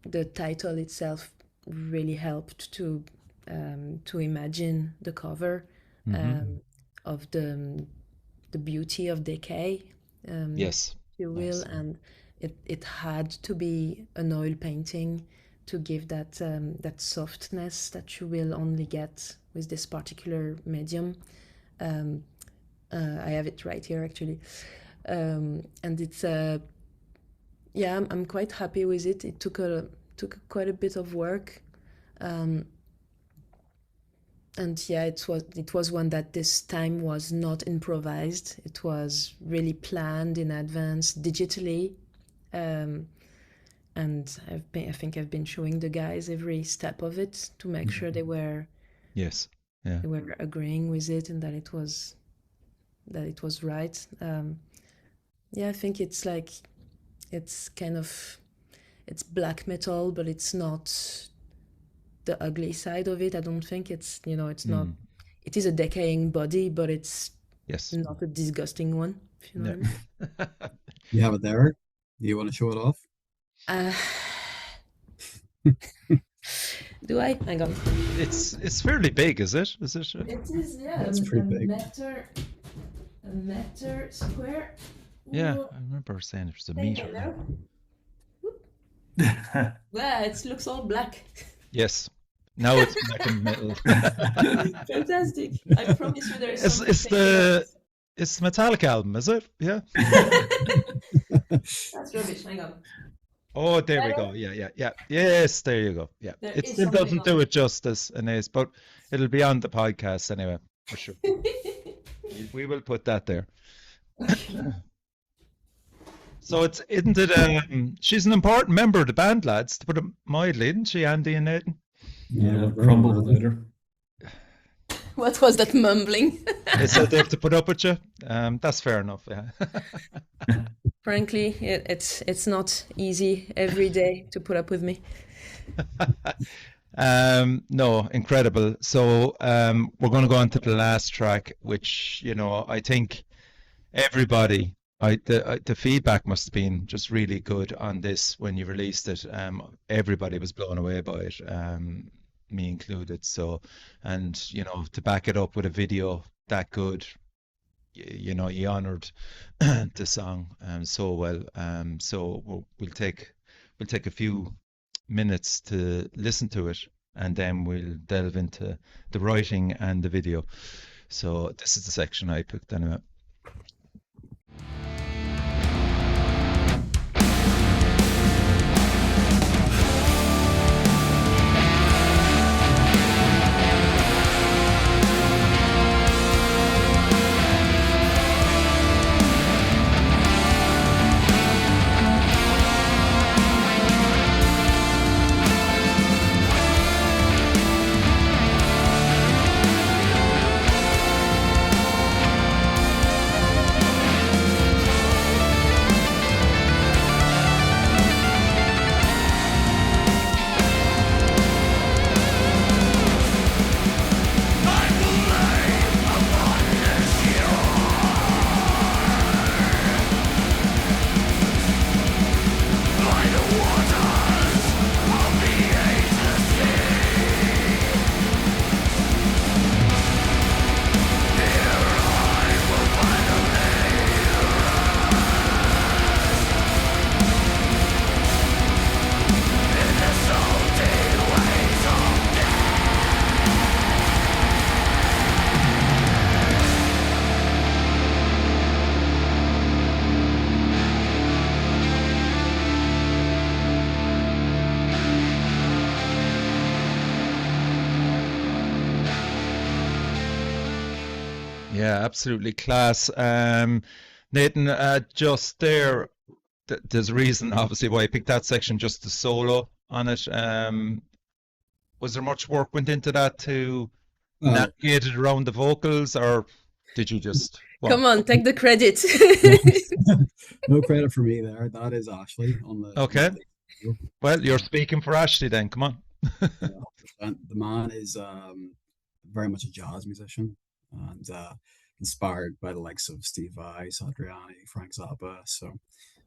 the title itself really helped to imagine the cover Mm-hmm. of the beauty of decay, Yes. if you will, Nice. and it had to be an oil painting to give that softness that you will only get with this particular medium. Um, I have it right here actually, and it's yeah, I'm quite happy with it. It took quite a bit of work, um, and yeah, it was one that this time was not improvised. It was really planned in advance digitally, um, and I think I've been showing the guys every step of it to make sure Yes. Yeah. they were agreeing with it and that it was right. Yeah, I think it's like it's kind of it's black metal, but it's not the ugly side of it. I don't think it's not. Mm. It is a decaying body, but it's Yes. not a disgusting one. If you know No. what I mean. You have it there. Do you want to show it off? Uh, do I? Hang on. It's fairly big, is it? Is it? It is, yeah, That's pretty big. a meter square. Yeah, Ooh, I remember saying it was a hey, meter. hello. Yeah, it looks all black. Yes. Now it's black and metal. Fantastic. I promise you there is It's something it's taken the it's the Metallic album, is it? Yeah. That's rubbish. Hang on. Oh, there we Better? go. Yeah, yeah, yeah. Yes, there you go. Yeah. There It is still something doesn't on do it. it justice, Anaïs, but it'll be on the podcast anyway, for sure. We will put that there. So isn't it? She's an important member of the band, lads, to put it mildly, isn't she, Andy and Nathan? Yeah, we're very crumble lucky. without her. What was that mumbling? They said they have to put up with you. That's fair enough. Yeah. Frankly, it's not easy every day to put up with me. No, incredible. So we're going to go on to the last track, which I think everybody, the feedback must have been just really good on this when you released it. Everybody was blown away by it, me included. So, and to back it up with a video that good, you honored the song so well. So we'll take a few minutes to listen to it, and then we'll delve into the writing and the video. So this is the section I picked anyway. Yeah, absolutely class. Nathan, just there, there's a reason, obviously, why I picked that section, just the solo on it. Was there much work went into that to navigate it around the vocals, or did you just... Come on, take the credit. No credit for me there. That is Ashley on the. Okay. On the Well, you're speaking for Ashley then. Come on. the man is very much a jazz musician and inspired by the likes of Steve Vai, Satriani, Frank Zappa. So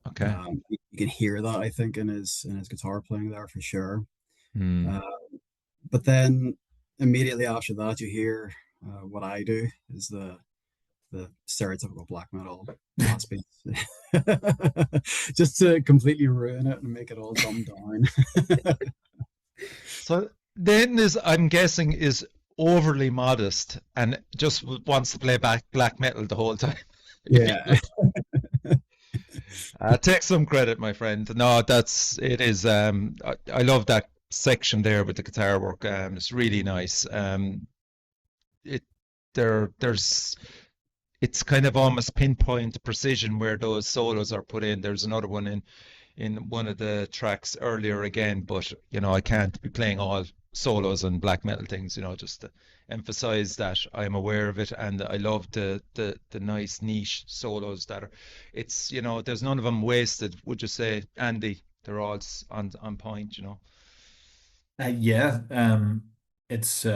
Okay. you can hear that, I think, in his guitar playing there for sure. Hmm. But then immediately after that, you hear what I do is the stereotypical black metal blast beats, just to completely ruin it and make it all dumbed down. So Nathan is, I'm guessing, is overly modest and just wants to play black metal the whole time. Yeah. Take some credit, my friend. No, it is. I love that section there with the guitar work. It's really nice. It's kind of almost pinpoint precision where those solos are put in. There's another one in one of the tracks earlier again, but I can't be playing all solos and black metal things, just to emphasize that I'm aware of it, and I love the nice niche solos that are. It's there's none of them wasted. Would you say, Andy? They're all on point. Yeah, it's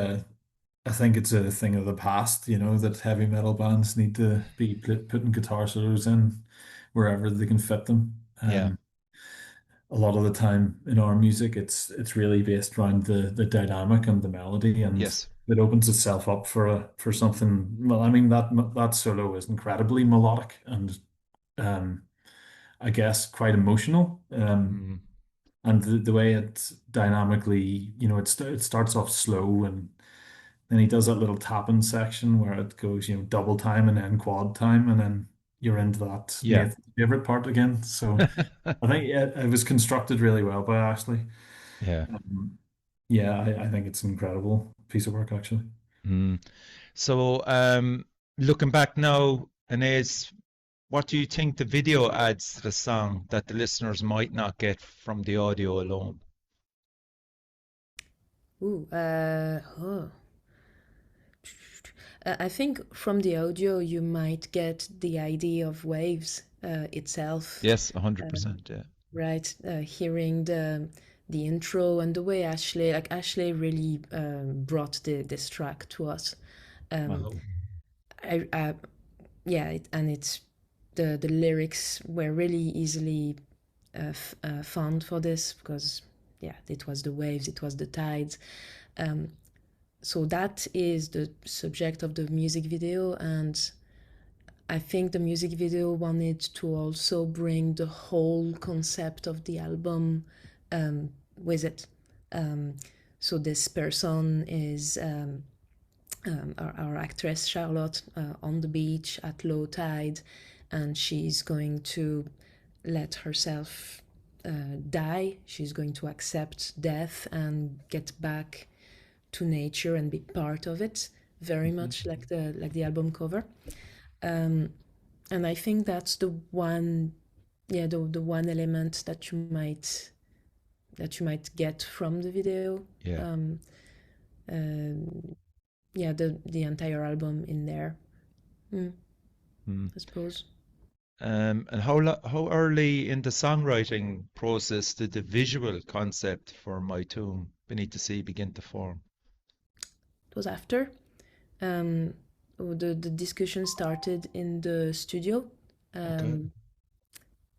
I think it's a thing of the past, that heavy metal bands need to be putting guitar solos in wherever they can fit them. Yeah. A lot of the time in our music, it's really based around the dynamic and the melody, and Yes. it opens itself up for something. Well, I mean that solo is incredibly melodic and I guess quite emotional. Mm. And the way it dynamically, it starts off slow, and then he does that little tapping section where it goes, double time and then quad time, and then you're into that Yeah. Nathan's favorite part again. So I think it was constructed really well by Ashley. Yeah. Yeah, I think it's an incredible piece of work, actually. Mm. So looking back now, Anaïs, what do you think the video adds to the song that the listeners might not get from the audio alone? I think from the audio you might get the idea of waves itself. Yes, 100%. Yeah. Right, hearing the intro and the way Ashley really brought this track to us. Wow. And it's the lyrics were really easily found for this because it was the waves, it was the tides. So that is the subject of the music video, and I think the music video wanted to also bring the whole concept of the album with it. So this person is our actress Charlotte on the beach at low tide, and she's going to let herself die. She's going to accept death and get back to nature and be part of it, very much like the album cover. And I think that's the one element that you might get from the video. Yeah. The entire album in there. I suppose. And how early in the songwriting process did the visual concept for My Tomb Beneath the Sea begin to form? It was after. The discussion started in the studio, and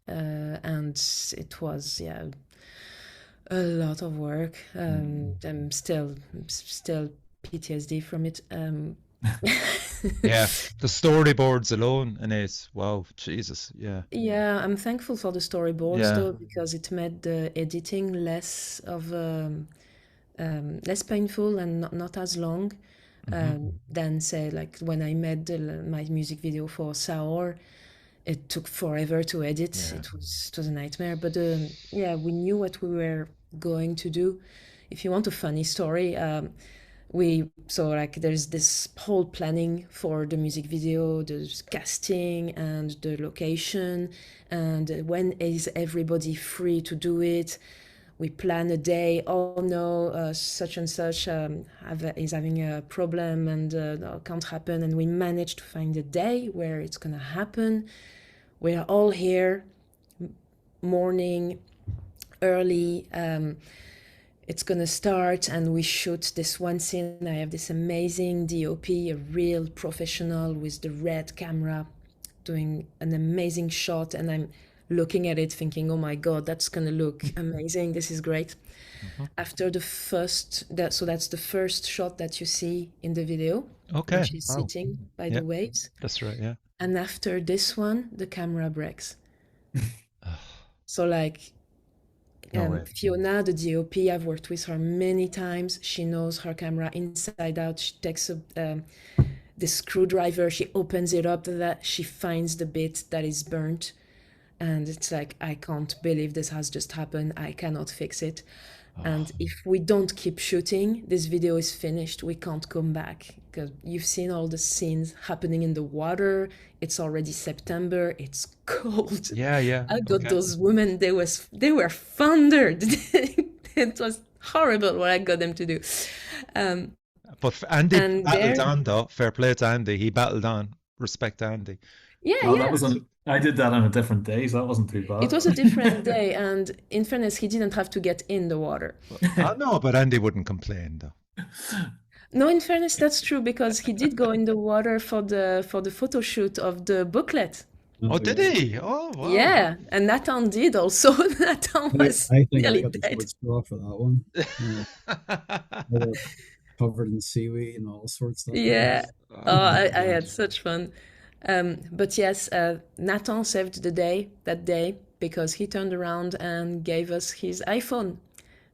it was a lot of work. I'm still PTSD from it. Yeah, the storyboards alone, Anaïs. Wow, Jesus, yeah. Yeah, I'm thankful for the storyboards though, because it made the editing less painful and not as long. Than say like when I made my music video for Saor, it took forever to edit. It was a nightmare. But we knew what we were going to do. If you want a funny story, there's this whole planning for the music video, the casting and the location, and when is everybody free to do it. We plan a day. Oh no, such and such is having a problem and can't happen. And we managed to find a day where it's gonna happen. We are all here, morning, early. It's gonna start, and we shoot this one scene. I have this amazing DOP, a real professional with the red camera, doing an amazing shot, and I'm looking at it thinking, oh my god, that's gonna look amazing, this is great. After the first so that's the first shot that you see in the video. Okay. She's sitting by the waves. That's right, yeah. And after this one, the camera breaks. So like Fiona, the DOP, I've worked with her many times. She knows her camera inside out. She takes the screwdriver, she opens it up, that she finds the bit that is burnt. And it's like, I can't believe this has just happened. I cannot fix it. And if we don't keep shooting, this video is finished. We can't come back because you've seen all the scenes happening in the water. It's already September. It's cold. Yeah. I got those women. They were thundered. It was horrible what I got them to do. But Andy battled on though. Fair play to Andy. He battled on. Respect Andy. I did that on a different day, so that wasn't too bad. It was a different day, and in fairness, he didn't have to get in the water. I know, but Andy wouldn't complain though. No, in fairness, that's true, because he did go in the water for the photo shoot of the booklet. Oh, did he? Oh, wow. Yeah, and Nathan did also. Nathan was I think nearly I got the dead. short straw for that one. They were covered in seaweed and all sorts of stuff. Yeah. I had such fun. But yes, Nathan saved the day that day because he turned around and gave us his iPhone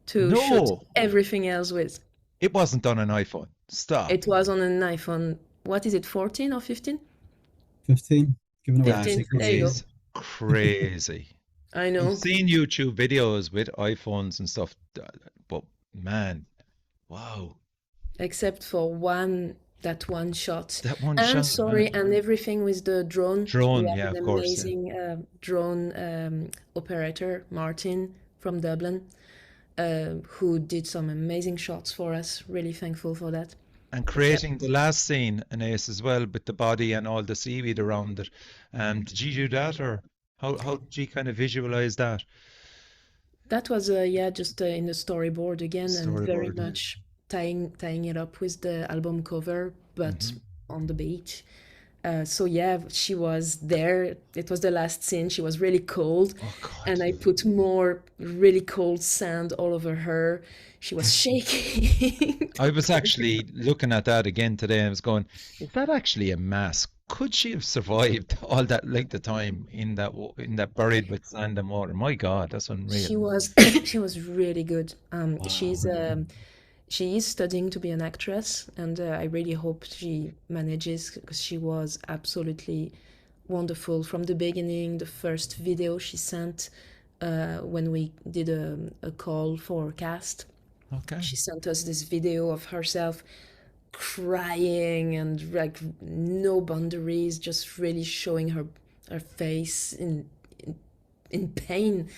to shoot everything else with. It wasn't on an iPhone. Stop. It was on an iPhone. What is it, 14 or 15? 15. Giving away 15. There you go. Crazy. I know. I've seen YouTube videos with iPhones and stuff, but man, wow. Except for one that one shot. That one And shot, sorry, and everything with the drone. We drone, have yeah, an of course, yeah. amazing drone operator, Martin from Dublin, who did some amazing shots for us. Really thankful for that. And But yeah, creating the last scene, Anaïs, as well, with the body and all the seaweed around it. Did you do that, or how did you kind of visualize that that was yeah, just in the storyboard again, and very storyboard? Yeah. much tying it up with the album cover, but Hmm. on the beach. So yeah, she was there. It was the last scene. She was really cold, Oh God. and I put more really cold sand all over her. She was shaking. I was actually looking at that again today and I was going, is that actually a mask? Could she have survived all that length of time in in that buried with sand and water? My God, that's unreal. She was she was really good. Wow. She is studying to be an actress, and I really hope she manages because she was absolutely wonderful from the beginning. The first video she sent when we did a call for cast, Okay. she sent us this video of herself crying and like no boundaries, just really showing her face in pain.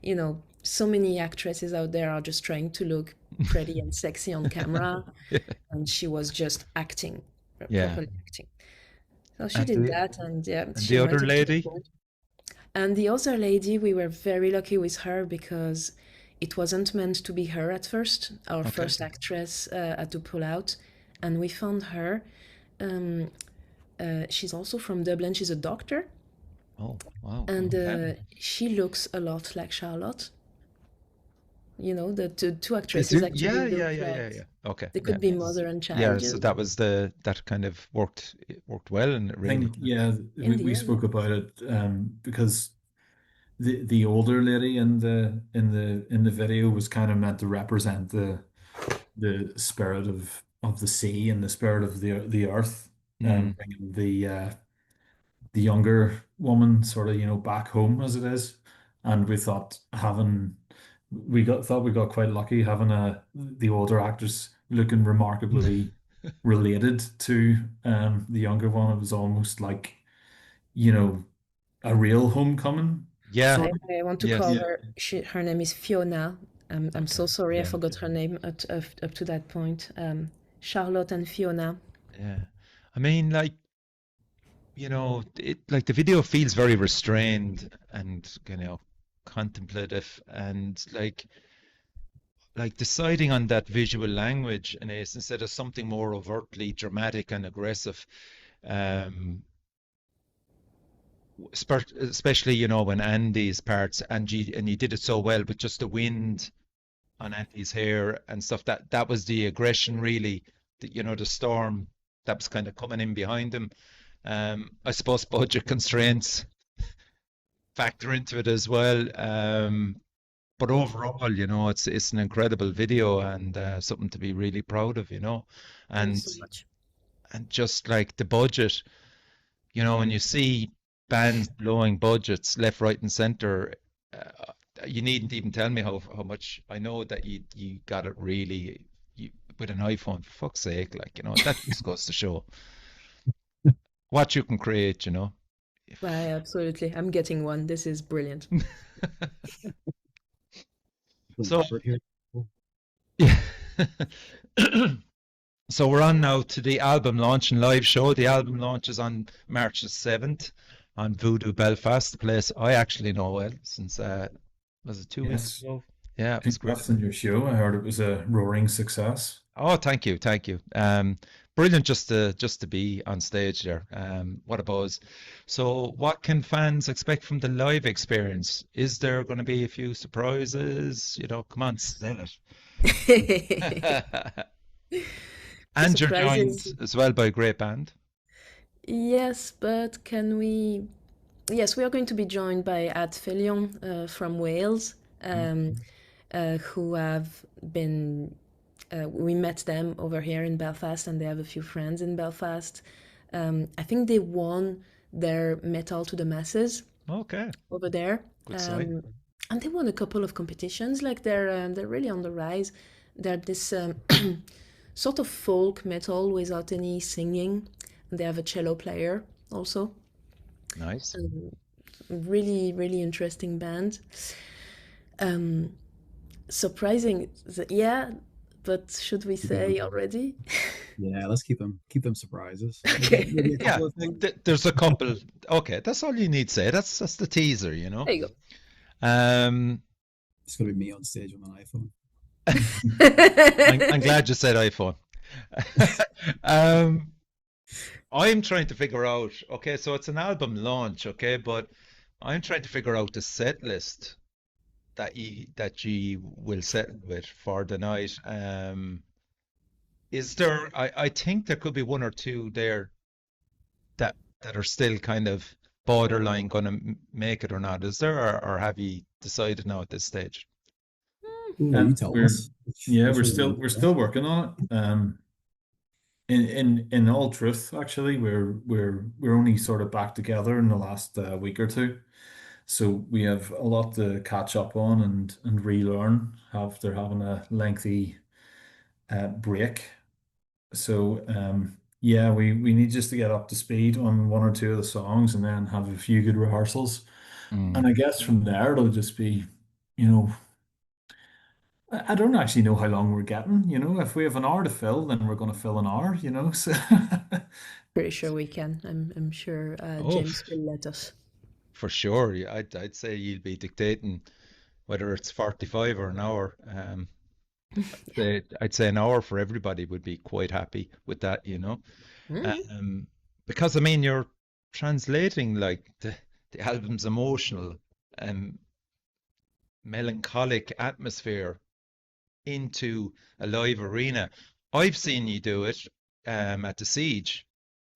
You know, so many actresses out there are just trying to look pretty and sexy on camera, Yeah. and she was just acting, Yeah. properly acting. So she And did the that, and yeah, and she the other went into the lady? role. And the other lady, we were very lucky with her because it wasn't meant to be her at first, our Okay. first actress had to pull out, and we found her. Um, she's also from Dublin. She's a doctor, Oh, wow. and Okay. she looks a lot like Charlotte. You know, the two They actresses do? actually Yeah, yeah, look yeah, yeah, like yeah. Okay. they Yeah. could be mother and Yeah, child, so you that know, was that kind of it worked well and it I really. think, yeah, in we the end. spoke about it because the older lady in the video was kind of meant to represent the spirit of the sea and the spirit of the earth, Mm. bringing the younger woman sort of, back home as it is. And we thought we got quite lucky having the older actress looking remarkably related to the younger one. It was almost like, you know, a real homecoming Yeah. sort of. I want to Yes. call Yeah. her. Her name is Fiona. I'm Okay. so sorry, I Yeah. forgot her name up to that point. Charlotte and Fiona. Yeah. I mean, like, like the video feels very restrained and, contemplative and like deciding on that visual language and it's instead of something more overtly dramatic and aggressive. Um, especially, when Andy's parts and you did it so well with just the wind on Andy's hair and stuff. That was the aggression, really. The storm that was kind of coming in behind him. I suppose budget constraints factor into it as well. But overall, it's an incredible video and something to be really proud of, Thanks and so much. and just like the budget, when you see bands blowing budgets left, right, and center. You needn't even tell me how much. I know that you got it really with an iPhone. For fuck's sake, that just goes to show what you can create. Why, absolutely. I'm getting one. This is brilliant. So Effort here. yeah. So we're on now to the album launch and live show. The album launch is on March the 7th on Voodoo Belfast, the place I actually know well since was it 2 weeks Yes. ago? Yeah, it was great. Congrats on your show. I heard it was a roaring success. Oh, thank you, thank you. Brilliant just to be on stage there. What a buzz. So, what can fans expect from the live experience? Is there going to be a few surprises? Come on, sell it. And you're joined Surprises. as well by a great band. Yes, but can we? Yes, we are going to be joined by Foel from Wales, Mm. who have been. We met them over here in Belfast, and they have a few friends in Belfast. I think they won their Metal to the Masses Okay, over there, good sign. and they won a couple of competitions. Like they're really on the rise. They're this sort of folk metal without any singing. And they have a cello player also. Nice. Really, really interesting band. Um, Surprising, yeah, but should we say already? Yeah, let's keep them surprises. Okay. Maybe a Yeah, couple of things. there's a couple. Okay, that's all you need to say. That's the teaser, you know. There you Um, It's gonna be me on stage with an iPhone. I'm glad you said iPhone. Um, I'm trying to figure out. Okay, so it's an album launch, okay, but I'm trying to figure out the set list that you will settle with for the night. Is there? I think there could be one or two there that are still kind of borderline going to make it or not. Is there, or have you decided now at this stage? Ooh, you tell We're us. yeah, Which we're one do you still want we're to still working on it. In all truth, actually, we're only sort of back together in the last week or two. So we have a lot to catch up on and relearn. They're having a lengthy break. So yeah, we need just to get up to speed on one or two of the songs and then have a few good rehearsals. And Mm. I guess from there it'll just be, you know, I don't actually know how long we're getting. If we have an hour to fill, then we're going to fill an hour. So Pretty sure we can. I'm sure Oh, James will let us. for sure. Yeah, I'd say you'll be dictating whether it's 45 or an hour. I'd say an hour for everybody would be quite happy with that, you know. Um, because I mean you're translating like the album's emotional and melancholic atmosphere into a live arena. I've seen you do it at the Siege,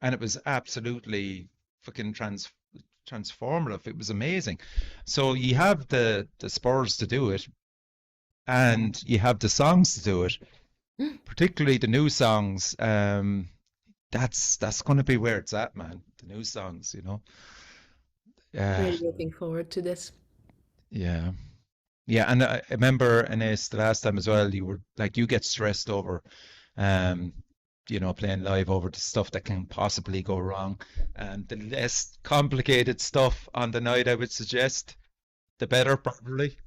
and it was absolutely fucking transformative. It was amazing. So you have the spurs to do it, and you have the songs to do it. Particularly the new songs. That's going to be where it's at, man. The new songs, you know. Really Yeah, looking forward to this. yeah. Yeah, and I remember Anaïs the last time as well, you were like you get stressed over um playing live over the stuff that can possibly go wrong. And the less complicated stuff on the night I would suggest, the better probably.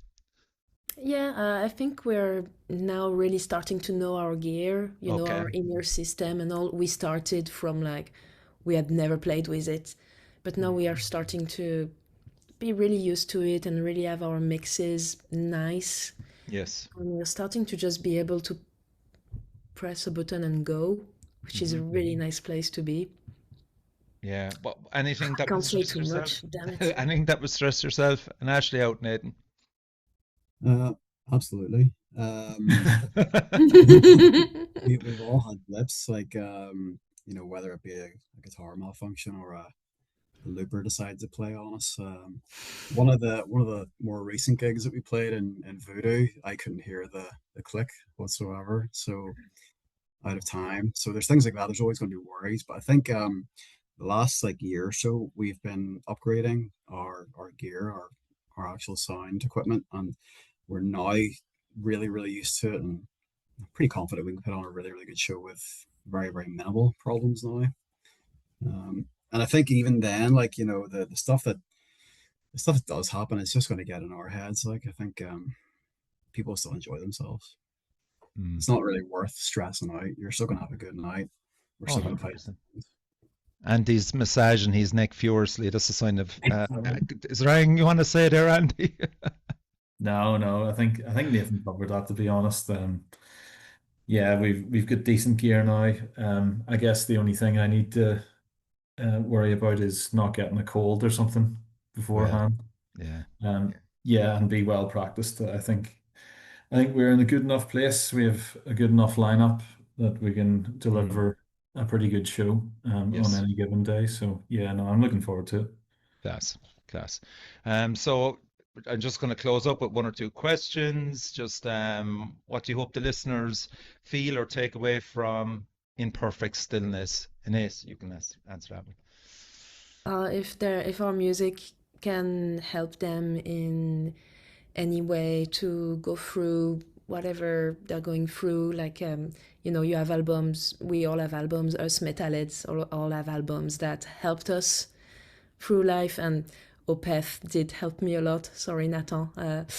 Yeah, I think we're now really starting to know our gear, Okay. our inner system and all. We started from like we had never played with it, but now we are starting to be really used to it and really have our mixes nice. Yes. And we're starting to just be able to press a button and go, which is a Hmm. really nice place to be. Yeah. But anything I that would can't say stress too yourself? much, damn it. Anything that would stress yourself? And Ashley out, Nathan. Uh, absolutely. We've all had blips, like whether it be a guitar malfunction or a looper decides to play on us. One of the more recent gigs that we played in Voodoo, I couldn't hear the click whatsoever. So out of time. So there's things like that. There's always going to be worries, but I think the last like year or so we've been upgrading our gear, our actual sound equipment, and we're now really used to it, and I'm pretty confident we can put on a really good show with very minimal problems now. And I think even then, like the stuff that does happen, it's just going to get in our heads. Like I think people still enjoy themselves. Mm. It's not really worth stressing out. You're still going to have a good night. We're Oh, still going to fight. 100%. Andy's massaging his neck furiously. That's a sign of. Is there anything you want to say there, Andy? no, I think Nathan covered that, to be honest. Yeah, we've got decent gear now. I guess the only thing I need to worry about is not getting a cold or something Well, beforehand. yeah. Yeah, and be well practiced. I think we're in a good enough place. We have a good enough lineup that we can Mm. deliver a pretty good show on Yes. any given day. So yeah, no, I'm looking forward to it. Class, class. So I'm just going to close up with one or two questions. Just what do you hope the listeners feel or take away from In Perfect Stillness? Ines, you can answer that one. If our music can help them in any way to go through whatever they're going through. Like, you have albums, we all have albums, us metalheads all have albums that helped us through life, and Opeth did help me a lot. Sorry, Nathan. But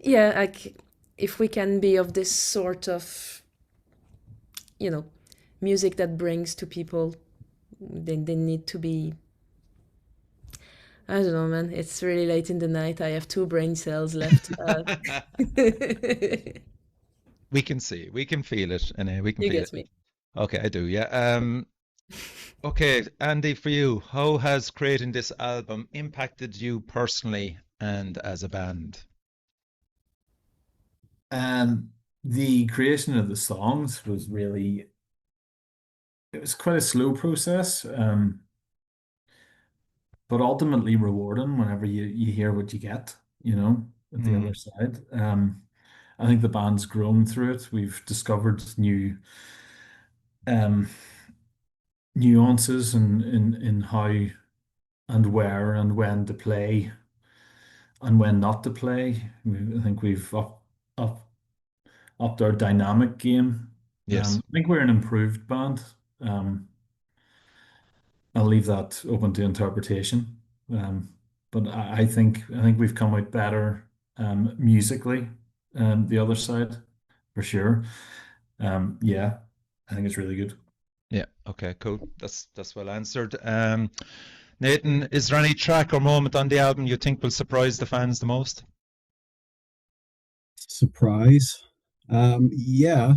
yeah, like, if we can be of this sort of, music that brings to people, then they need to be. I don't know, man. It's really late in the night. I have 2 brain cells left. We can see, we can feel it, and we can You feel get it. me. Okay, I do, yeah. Okay, Andy, for you, how has creating this album impacted you personally and as a band? The creation of the songs was it was quite a slow process, but ultimately rewarding whenever you hear what you get, at the other Mm, side. I think the band's grown through it. We've discovered new um, nuances in how and where and when to play and when not to play. I think we've upped our dynamic game. yes, I think we're an improved band. Um, I'll leave that open to interpretation. Um, but I think we've come out better musically, the other side for sure. Yeah, I think it's really good. yeah, okay, cool. That's well answered. Nathan, is there any track or moment on the album you think will surprise the fans the most? Surprise. Yeah.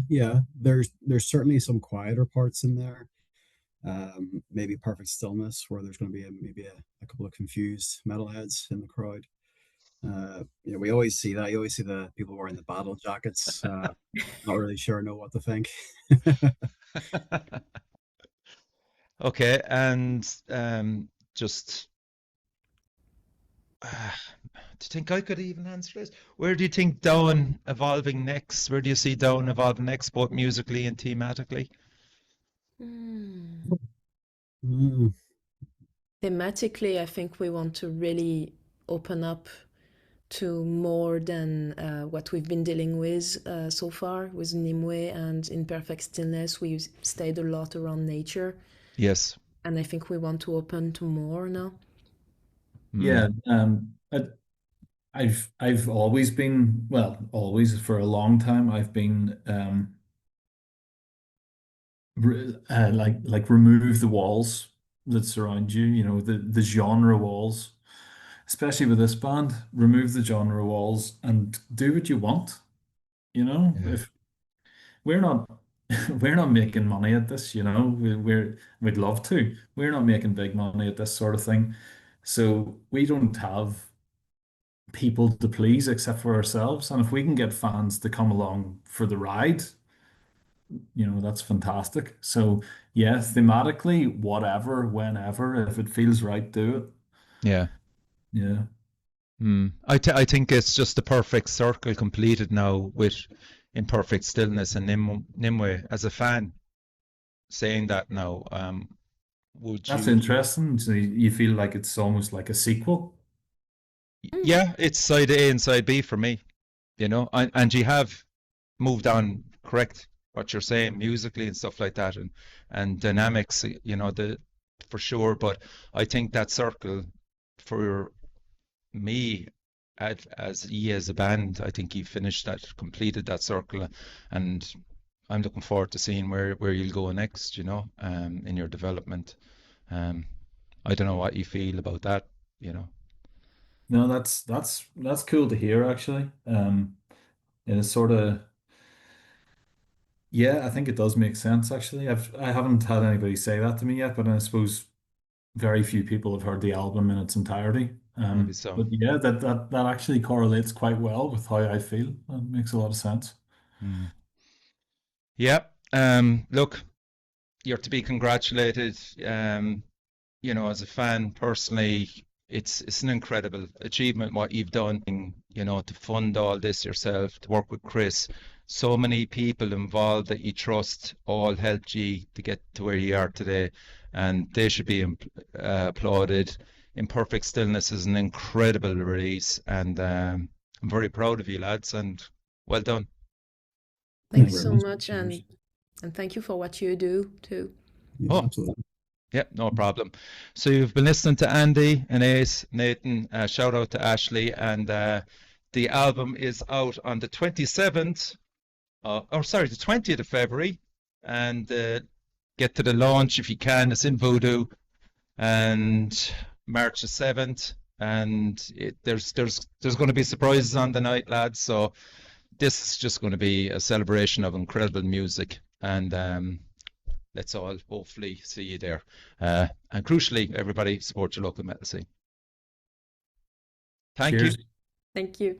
There's certainly some quieter parts in there. Maybe Perfect Stillness, where there's going to be maybe a couple of confused metalheads in the crowd. We always see that. You always see the people wearing the battle jackets, not really sure know what to think. Okay, and just do you think I could even answer this? Where do you think Down evolving next? Where do you see Down evolving next, both musically and thematically? Hmm. Mm, Thematically, I think we want to really open up to more than what we've been dealing with so far with Nimue and In Perfect Stillness. We've stayed a lot around nature, Yes. and I think we want to open to more now. Mm, Yeah, I've always been, well, always for a long time, I've been like remove the walls that surround you, the genre walls, especially with this band, remove the genre walls and do what you want, yeah. if we're not we're not making money at this, we'd love to. We're not making big money at this sort of thing. So we don't have people to please except for ourselves. And if we can get fans to come along for the ride, that's fantastic. So yeah, thematically, whatever, whenever, if it feels right, do it. Yeah. Yeah. I think it's just the perfect circle completed now with In Perfect Stillness and Nimue. As a fan, saying that now, would That's you? interesting. So you feel like it's almost like a sequel. Yeah, it's side A and side B for me, and you have moved on, correct what you're saying musically and stuff like that, and dynamics, the for sure. But I think that circle for me as a band, I think you finished that, completed that circle, and I'm looking forward to seeing where you'll go next, in your development. Um, I don't know what you feel about that, you know. No, that's cool to hear actually. And it's sort of yeah, I think it does make sense actually. I haven't had anybody say that to me yet, but I suppose very few people have heard the album in its entirety. Maybe so. But yeah, that actually correlates quite well with how I feel. That makes a lot of sense. Mm. Yeah. Look, you're to be congratulated. As a fan personally, it's an incredible achievement what you've done, to fund all this yourself, to work with Chris. So many people involved that you trust all helped you to get to where you are today, and they should be applauded. In Perfect Stillness is an incredible release, and I'm very proud of you lads, and well done. Thank Thanks you so very much, Cheers. and thank you for what you do too. Yeah, Oh, absolutely. yeah, no problem. So you've been listening to Andy, Anaïs, Nathan, shout out to Ashley, and the album is out on the 27th, the 20th of February, and get to the launch if you can. It's in Voodoo, and March the 7th, and there's going to be surprises on the night, lads. So this is just going to be a celebration of incredible music, and let's all hopefully see you there. And crucially, everybody support your local metal scene. Thank you. Cheers. Thank you.